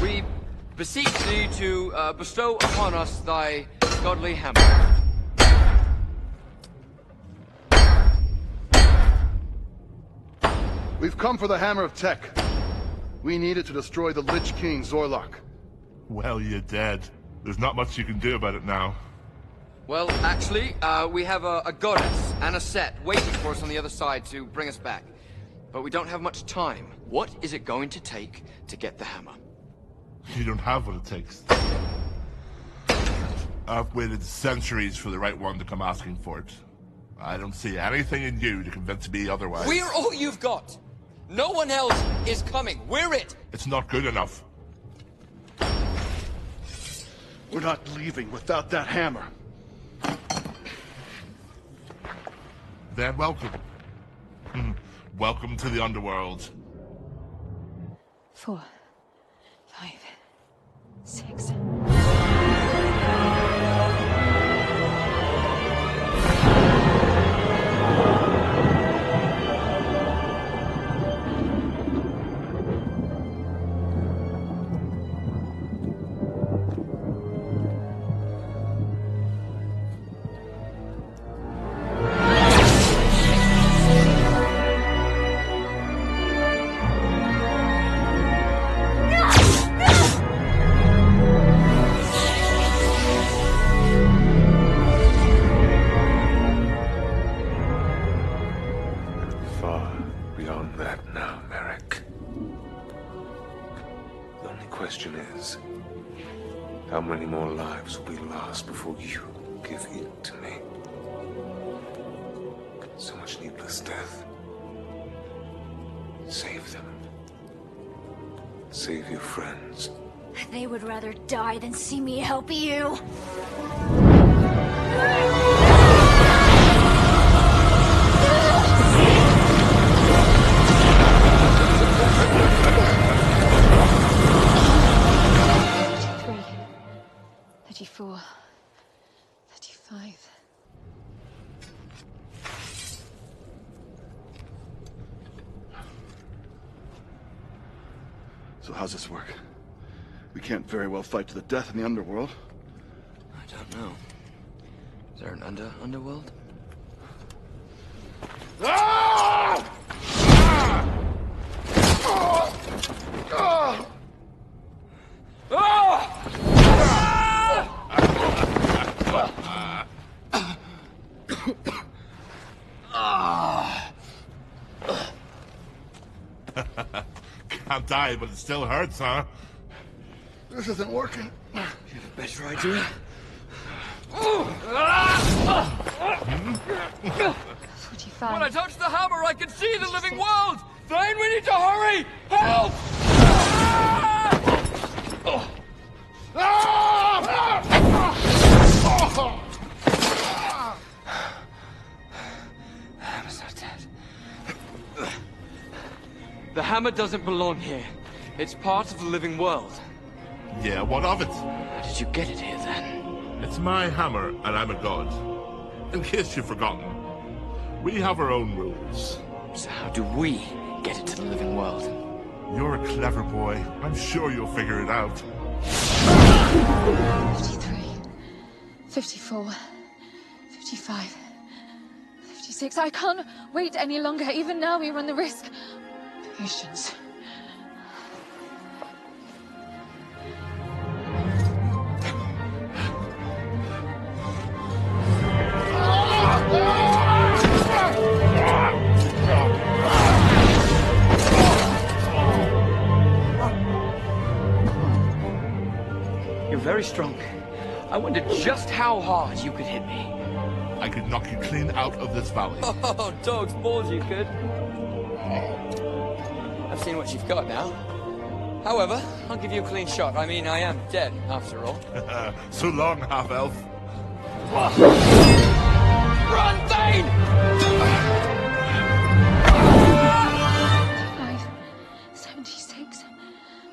We beseech thee to bestow upon us thy godly hammer. We've come for the Hammer of Tech. We need it to destroy the Lich King, Zorlok. Well, you're dead. There's not much you can do about it now. Well, actually, we have a goddess and a set waiting for us on the other side to bring us back. But we don't have much time. What is it going to take to get the hammer? You don't have what it takes. I've waited centuries for the right one to come asking for it. I don't see anything in you to convince me otherwise. We're all you've got! No one else is coming. We're it! It's not good enough. We're not leaving without that hammer. Then welcome. Welcome to the underworld. 4, 5, 6. How many more lives will be lost before you give it to me? So much needless death. Save them. Save your friends. They would rather die than see me help you. $34, $35. So how's this work? We can't very well fight to the death in the underworld. I don't know. Is there an underworld? Ah! Ah! Ah! Can't die, but it still hurts, huh? This isn't working. You have a better idea? 45. When I touch the hammer, I can see the living world! Thane, we need to hurry! Help! The hammer's not dead. The hammer doesn't belong here. It's part of the living world. Yeah, what of it? How did you get it here, then? It's my hammer, and I'm a god. In case you've forgotten, we have our own rules. So how do we get it to the living world? You're a clever boy. I'm sure you'll figure it out. 53, 54, 55, 56. I can't wait any longer. Even now we run the risk. Patience. You're very strong. I wonder just how hard you could hit me. I could knock you clean out of this valley. Oh, dog's balls you could. I've seen what you've got now. However, I'll give you a clean shot. I mean, I am dead, after all. So long, half-elf. Run, Thane! 76,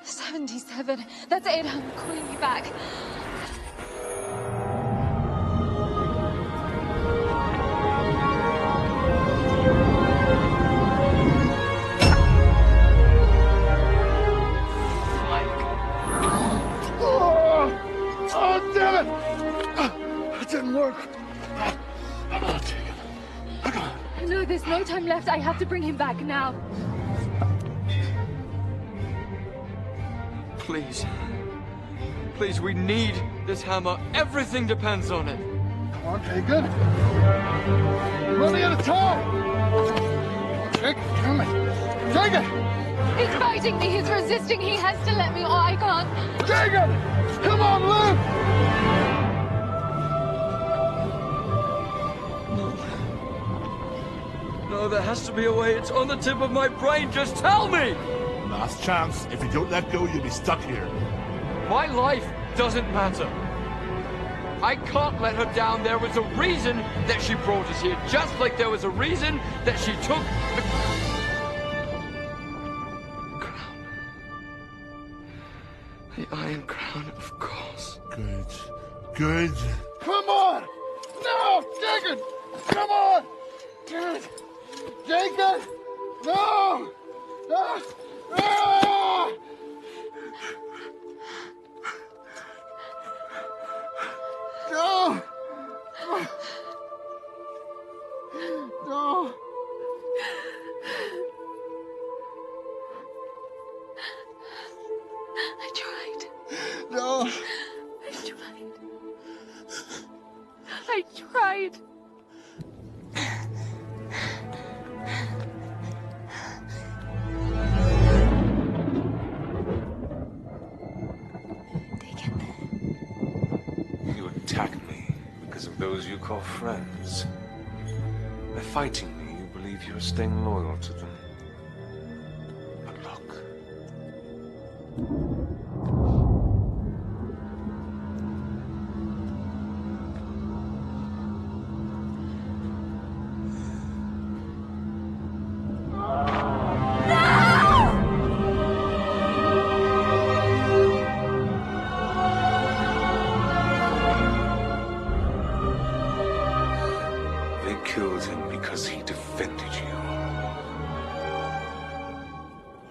77. That's it. I'm calling you back. Oh, damn it! It didn't work. I'll take it. No, there's no time left. I have to bring him back now. Please. Please, we need this hammer. Everything depends on it. Come on, Jacob. We're running out of time. Jacob, kill me. Jacob! He's fighting me. He's resisting. He has to let me, or I can't. Jacob! Come on, Luke! No, there has to be a way. It's on the tip of my brain. Just tell me! Last chance. If you don't let go, you'll be stuck here. My life doesn't matter. I can't let her down. There was a reason that she brought us here, just like there was a reason that she took the crown. The Iron Crown, of course. Good. Good. Come on! No! Jacob! Come on! Jacob! Jacob! No! Ah! Ah! No! No! I tried. No! I tried. I tried. those you call friends. By fighting me, you believe you're staying loyal to them. But look. Killed him because he defended you.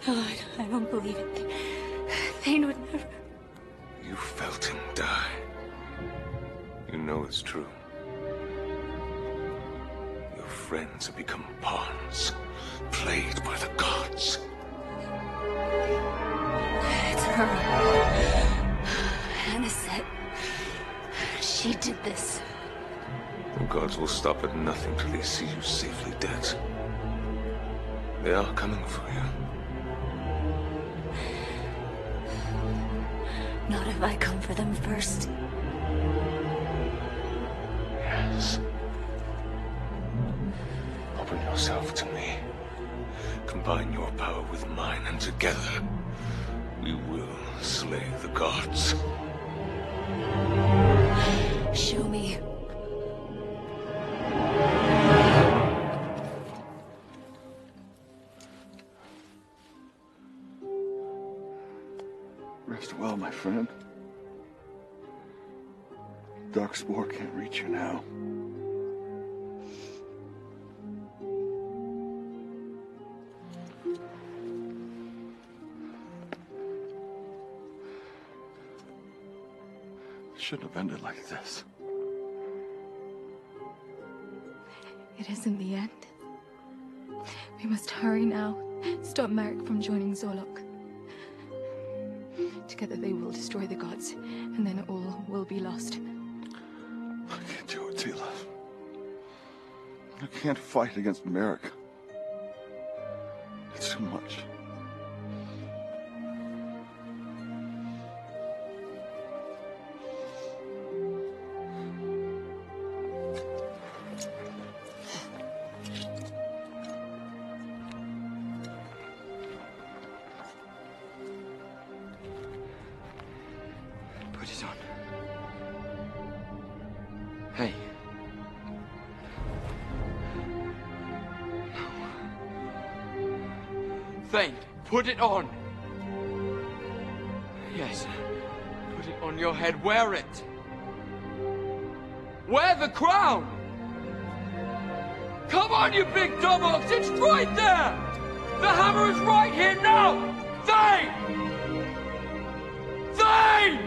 No, I don't believe it. Thane would never. You felt him die. You know it's true. Your friends have become pawns, played by the gods. It's her. Anisette. She did this. The gods will stop at nothing till they see you safely dead. They are coming for you. Not if I come for them first. Yes. Open yourself to me. Combine your power with mine, and together we will slay the gods. Show me. Rest well, my friend. Dark spore can't reach you now. It shouldn't have ended like this. It isn't the end. We must hurry now. Stop Maret from joining Zorlok. Together they will destroy the gods, and then all will be lost. I can't do it, Tila. I can't fight against Maret. It's too much. Put it on. Hey. Thane, put it on! Yes. Put it on your head. Wear it! Wear the crown! Come on, you big dumbox! It's right there! The hammer is right here now! Thane! Thane!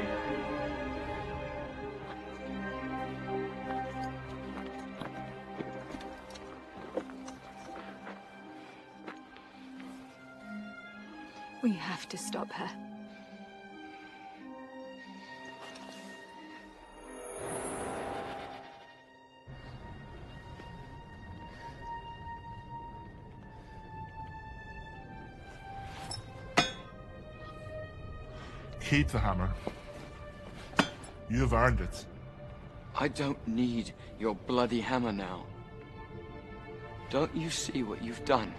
We have to stop her. Keep the hammer. You've earned it. I don't need your bloody hammer now. Don't you see what you've done?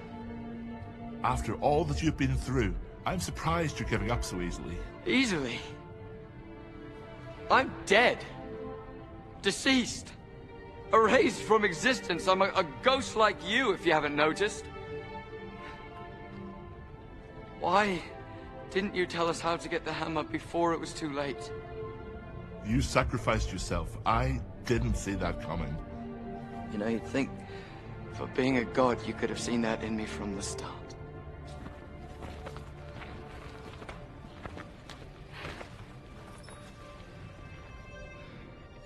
After all that you've been through, I'm surprised you're giving up so easily. Easily? I'm dead. Deceased. Erased from existence. I'm a ghost like you, if you haven't noticed. Why didn't you tell us how to get the hammer before it was too late? You sacrificed yourself. I didn't see that coming. You know, you'd think for being a god, you could have seen that in me from the start.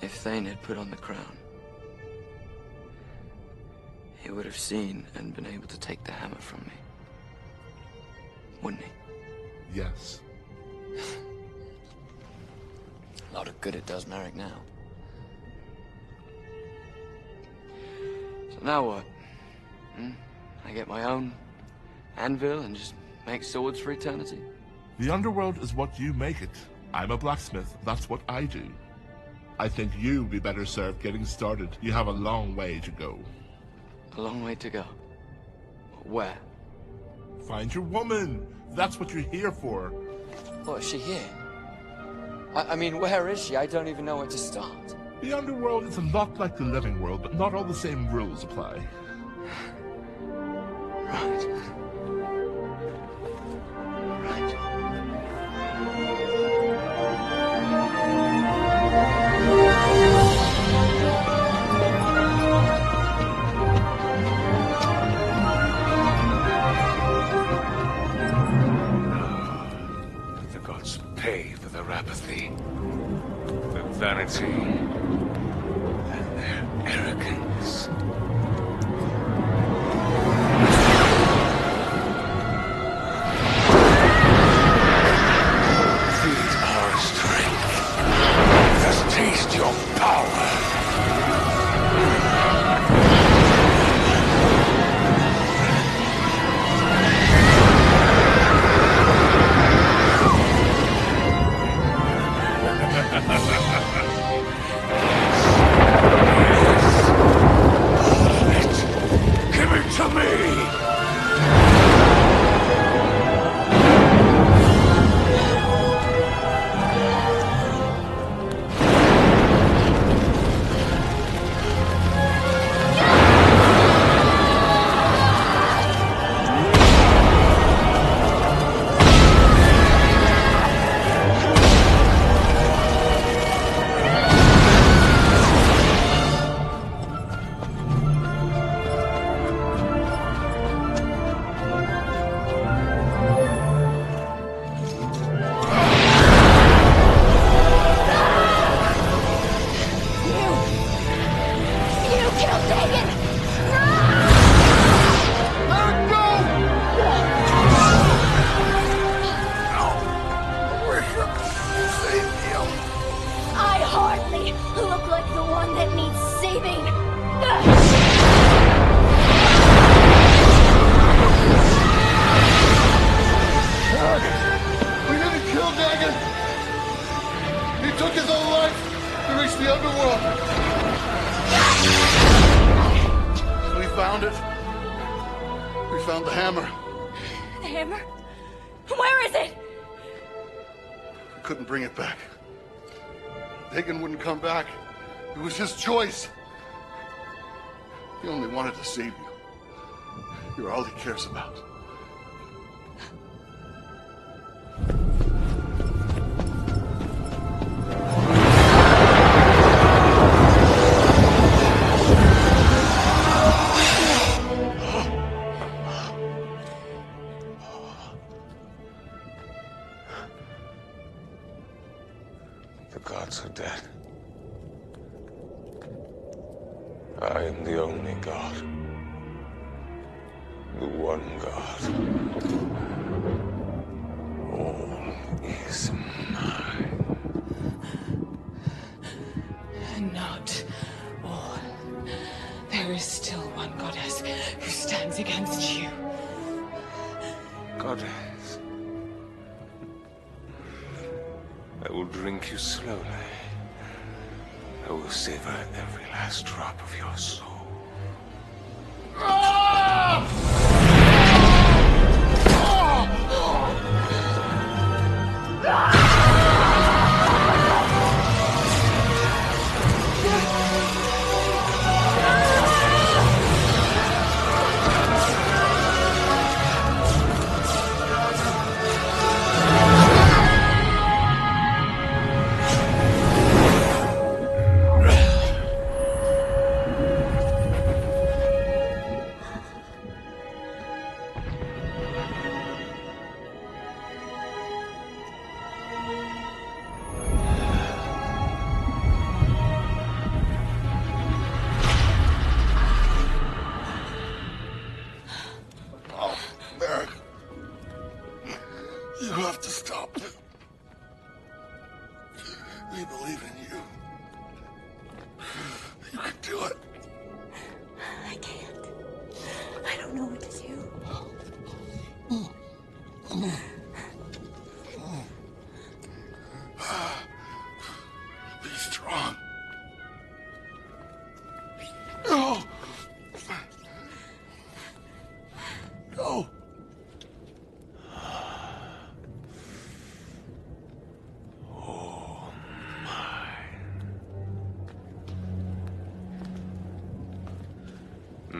If Thane had put on the crown, he would have seen and been able to take the hammer from me. Wouldn't he? Yes. A lot of good it does Maret now. So now what? I get my own anvil and just make swords for eternity? The underworld is what you make it. I'm a blacksmith. That's what I do. I think you'd be better served getting started. You have a long way to go. A long way to go. Where? Find your woman. That's what you're here for. What, is she here? I mean, where is she? I don't even know where to start. The underworld is a lot like the living world, but not all the same rules apply. Right. The gods pay for their apathy, their vanity, and their arrogance. Feed our strength. Let us taste your power. Give it to me! You killed Dagon! I hardly look like the one that needs saving. We didn't kill Dagon! He took his own life to reach the underworld! We found it. We found the hammer. The hammer? Where is it? We couldn't bring it back. Dagon wouldn't come back. It was his choice. He only wanted to save you. You're all he cares about. The gods are dead. I am the only god. The one God. All is mine. Not all. There is still one goddess who stands against you. Goddess. I will drink you slowly. I will savor every last drop of your soul. Maret, you have to stop. We believe in you. You can do it. I can't. I don't know what to do. Be strong.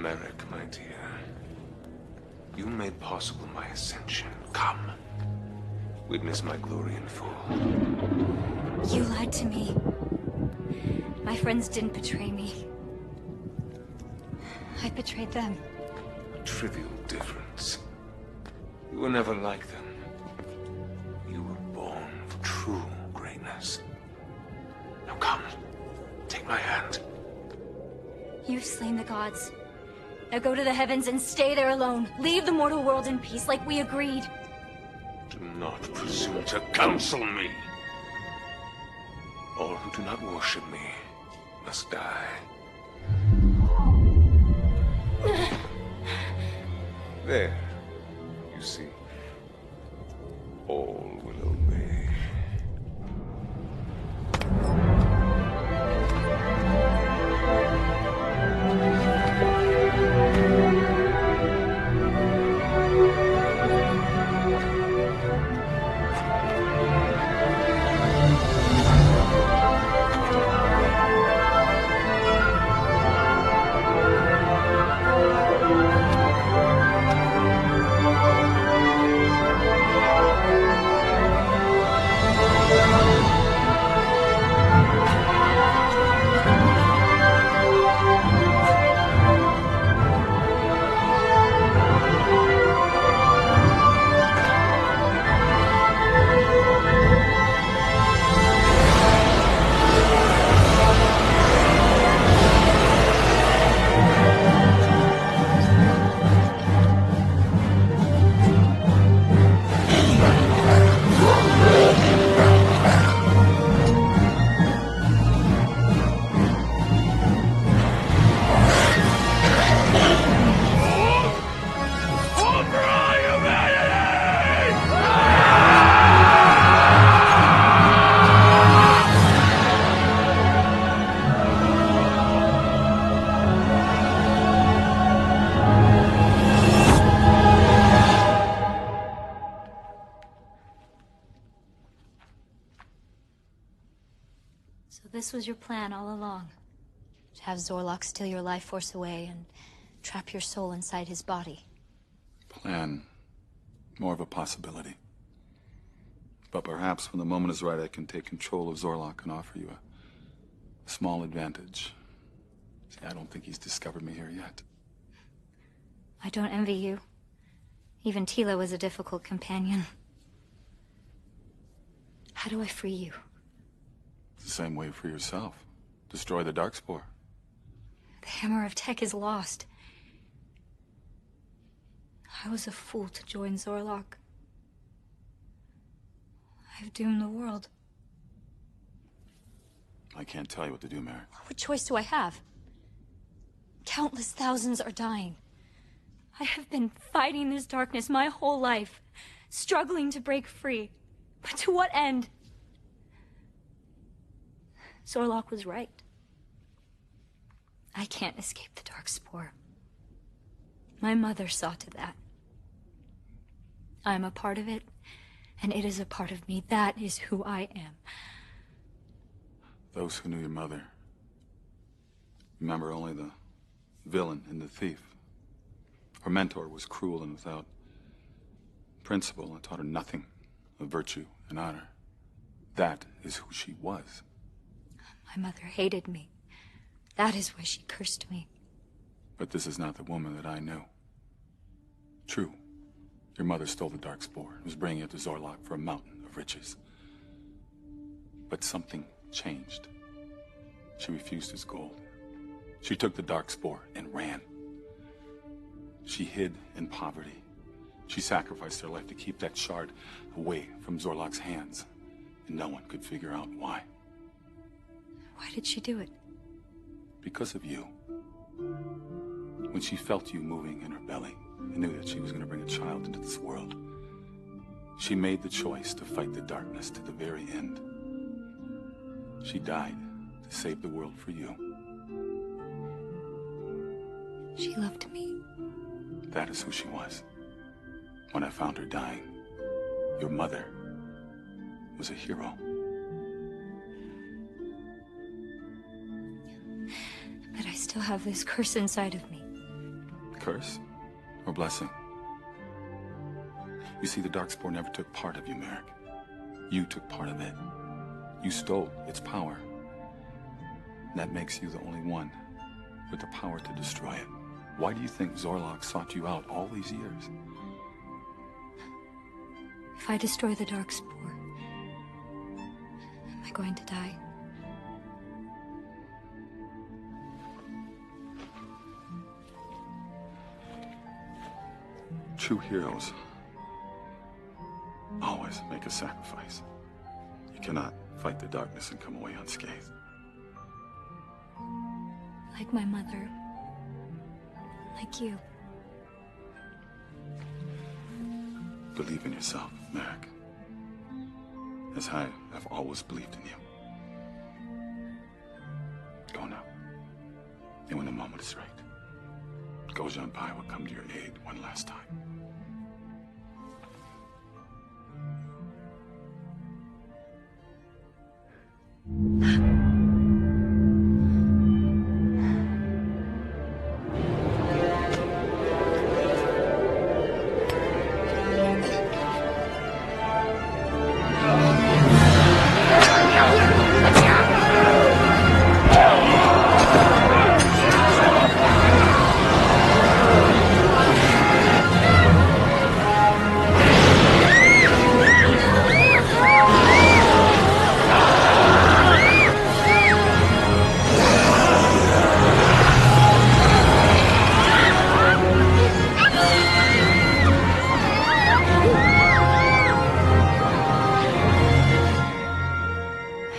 Maret, my dear. You made possible my ascension. Come. Witness my glory in full. You lied to me. My friends didn't betray me. I betrayed them. A trivial difference. You were never like them. You were born for true greatness. Now come, take my hand. You've slain the gods. Now go to the heavens and stay there alone. Leave the mortal world in peace like we agreed. Do not presume to counsel me. All who do not worship me must die. There, you see. All will obey. So this was your plan all along? To have Zorlok steal your life force away and trap your soul inside his body? Plan. More of a possibility. But perhaps when the moment is right, I can take control of Zorlok and offer you a small advantage. See, I don't think he's discovered me here yet. I don't envy you. Even Tila was a difficult companion. How do I free you? It's the same way for yourself. Destroy the Darkspore. The Hammer of Tech is lost. I was a fool to join Zorlok. I've doomed the world. I can't tell you what to do, Maret. What choice do I have? Countless thousands are dying. I have been fighting this darkness my whole life, struggling to break free. But to what end? Zorlok was right. I can't escape the Darkspore. My mother saw to that. I'm a part of it, and it is a part of me. That is who I am. Those who knew your mother remember only the villain and the thief. Her mentor was cruel and without principle and taught her nothing of virtue and honor. That is who she was. My mother hated me. That is why she cursed me. But this is not the woman that I knew. True, your mother stole the Darkspore and was bringing it to Zorlok for a mountain of riches. But something changed. She refused his gold. She took the Darkspore and ran. She hid in poverty. She sacrificed her life to keep that shard away from Zorlok's hands. And no one could figure out why. Why did she do it? Because of you. When she felt you moving in her belly and knew that she was going to bring a child into this world, she made the choice to fight the darkness to the very end. She died to save the world for you. She loved me. That is who she was. When I found her dying, your mother was a hero. But I still have this curse inside of me. curse or blessing? You see, the Darkspawn never took part of you, Maret. You took part of it. You stole its power. That makes you the only one with the power to destroy it. Why do you think Zorlok sought you out all these years? If I destroy the Darkspawn, am I going to die? True heroes always make a sacrifice. You cannot fight the darkness and come away unscathed. Like my mother. Like you. Believe in yourself, Maret. As I have always believed in you. Go now. And when the moment is right, Gojan Pai will come to your aid one last time.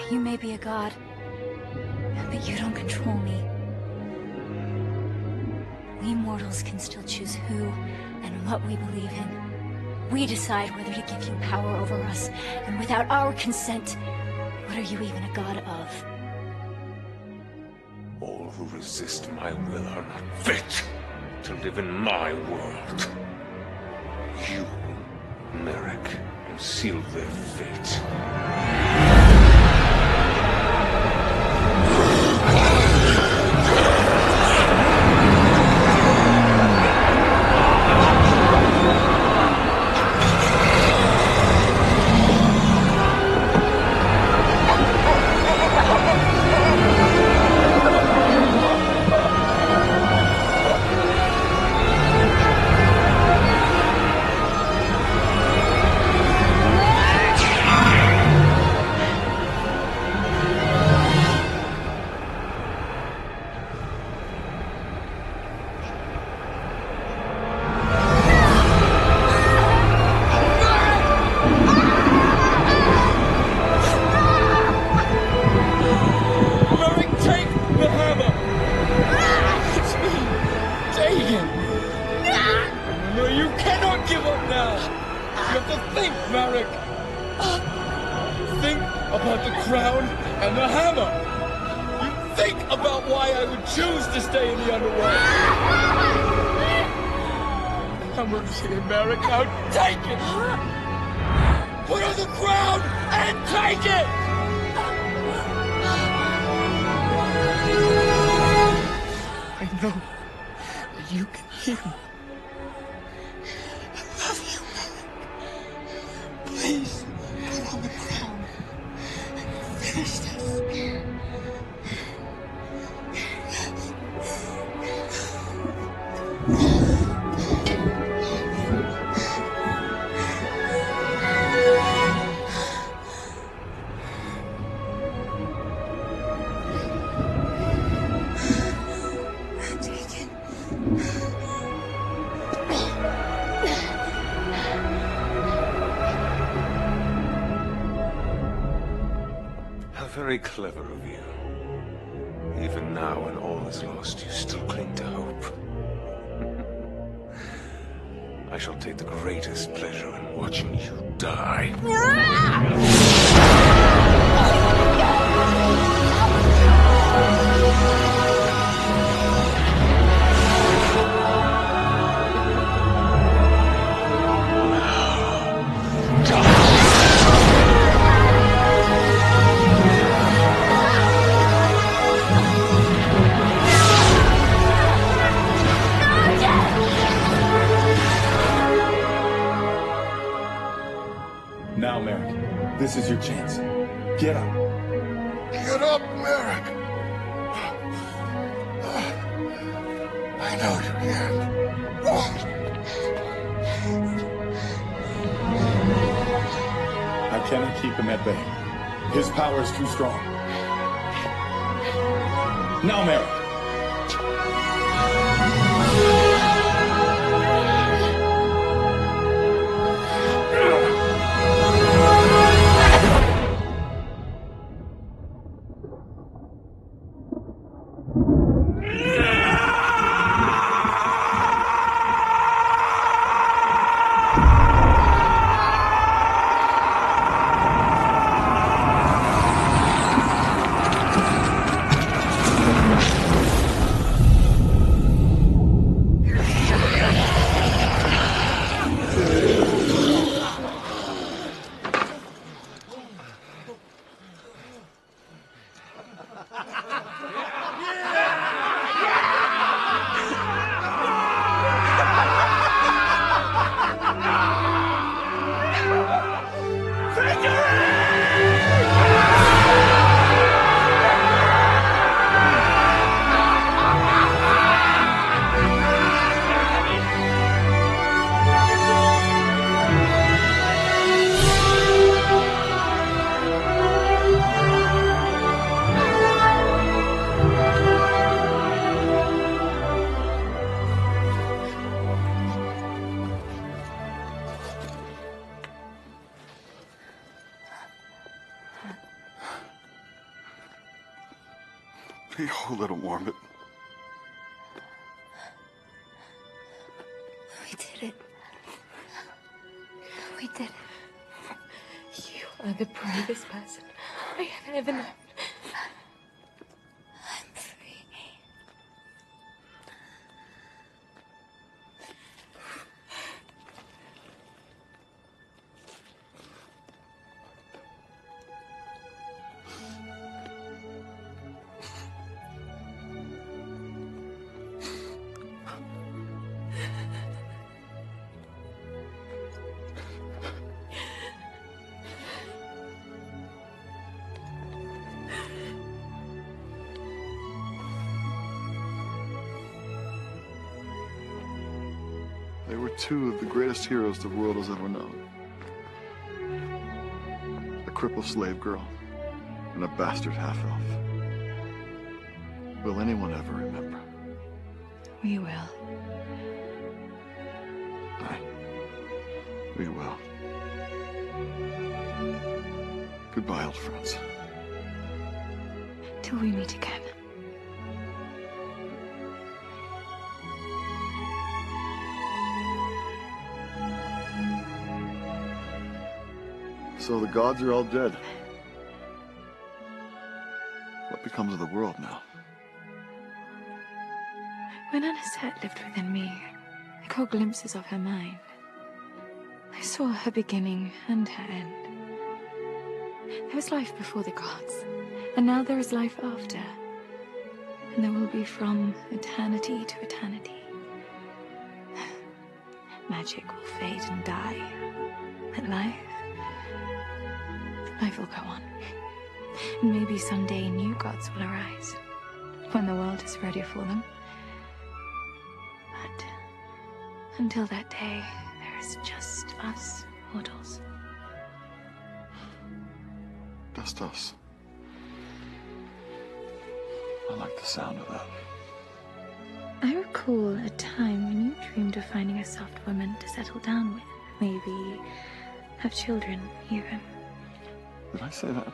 You may be a god, but you don't control me. We mortals can still choose who and what we believe in. We decide whether to give you power over us, and without our consent, what are you even a god of? All who resist my will are not fit to live in my world. You, Maret, will seal their fate. Maret! Think about the crown and the hammer! You think about why I would choose to stay in the underworld! The hammer's here, Maret. Now take it! Put on the crown and take it! I know that you can hear me. I love you, Maret. Please, put on the crown and finish this. Very clever of you. Even now, when all is lost, you still cling to hope. I shall take the greatest pleasure in watching you die. Yeah! This is your chance. Get up. Get up, Maret. I know you can. I cannot keep him at bay. His power is too strong. Now, Maret. Be a little more, but We did it. We did it. You are the bravest person I have ever known. I'm free. they were two of the greatest heroes the world has ever known. A crippled slave girl and a bastard half-elf. Will anyone ever remember? We will. Aye, we will. Goodbye, old friends. Till we meet again. So the gods are all dead. What becomes of the world now? When Anisette lived within me, I caught glimpses of her mind. I saw her beginning and her end. There was life before the gods, and now there is life after. And there will be from eternity to eternity. Magic will fade and die, but life will go on. And maybe someday new gods will arise, when the world is ready for them. But until that day, there is just us mortals. Just us. I like the sound of that. I recall a time when you dreamed of finding a soft woman to settle down with. Maybe have children, even. Did I say that?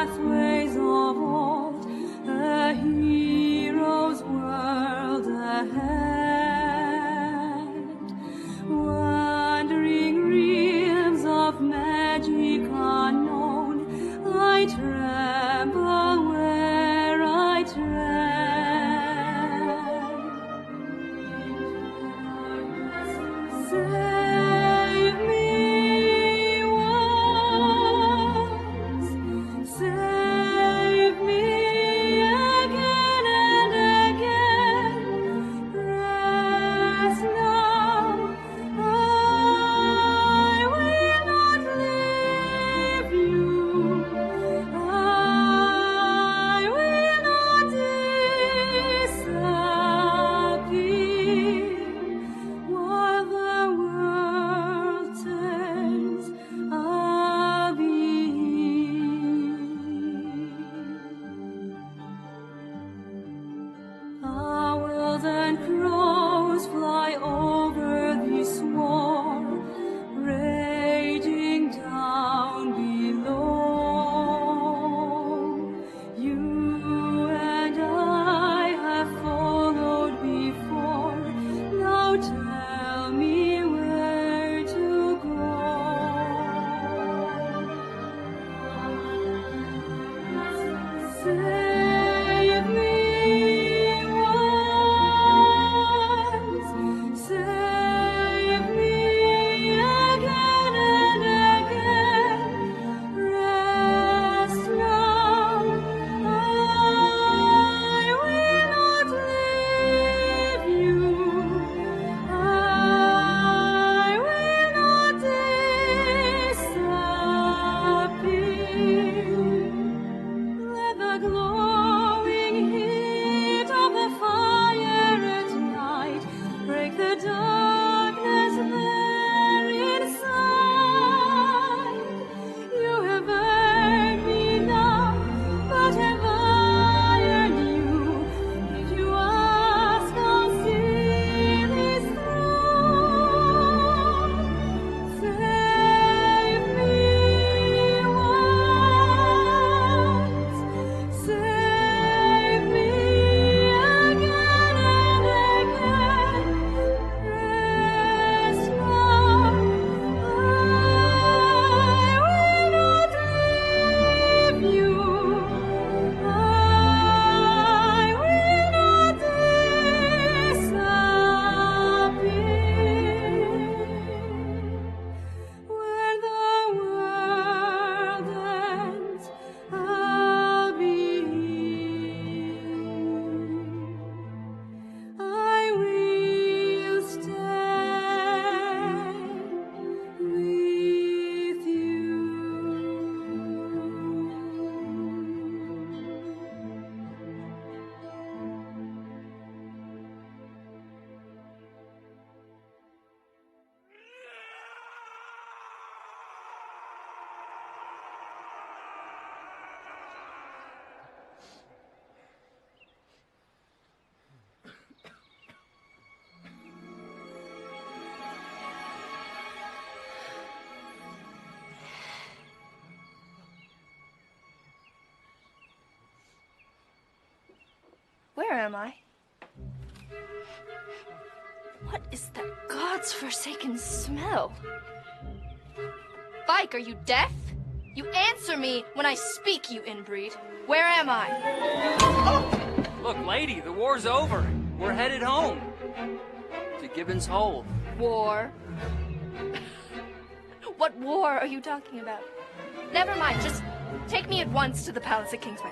pathways of old, a hero's world ahead. Wandering realms of magic unknown, I tremble where I tread. Save me once, save me again and again. Rest now, I will not leave you. I will not disappear while the world turns. I'll be here. Owls and crows fly over this war, raging down below. You and I have followed before. Now tell me where to go. Save me once, save me again and again. Rest now, I will not leave you. I will not disappear. Let the glowing heat of the fire at night break the darkness there inside. You have earned me now, but have I earned you? If you ask, I'll see this through. Save me once, save me again and again. Rest now, I will not leave you. I will not disappear. When the world ends, I'll be here. I will stay with you. Where am I? What is that God's forsaken smell? Bike, are you deaf? You answer me when I speak, you inbreed. Where am I? Look, lady, the war's over. We're headed home. To Gibbon's Hole. War? What war are you talking about? Never mind, just take me at once to the palace at Kingsway.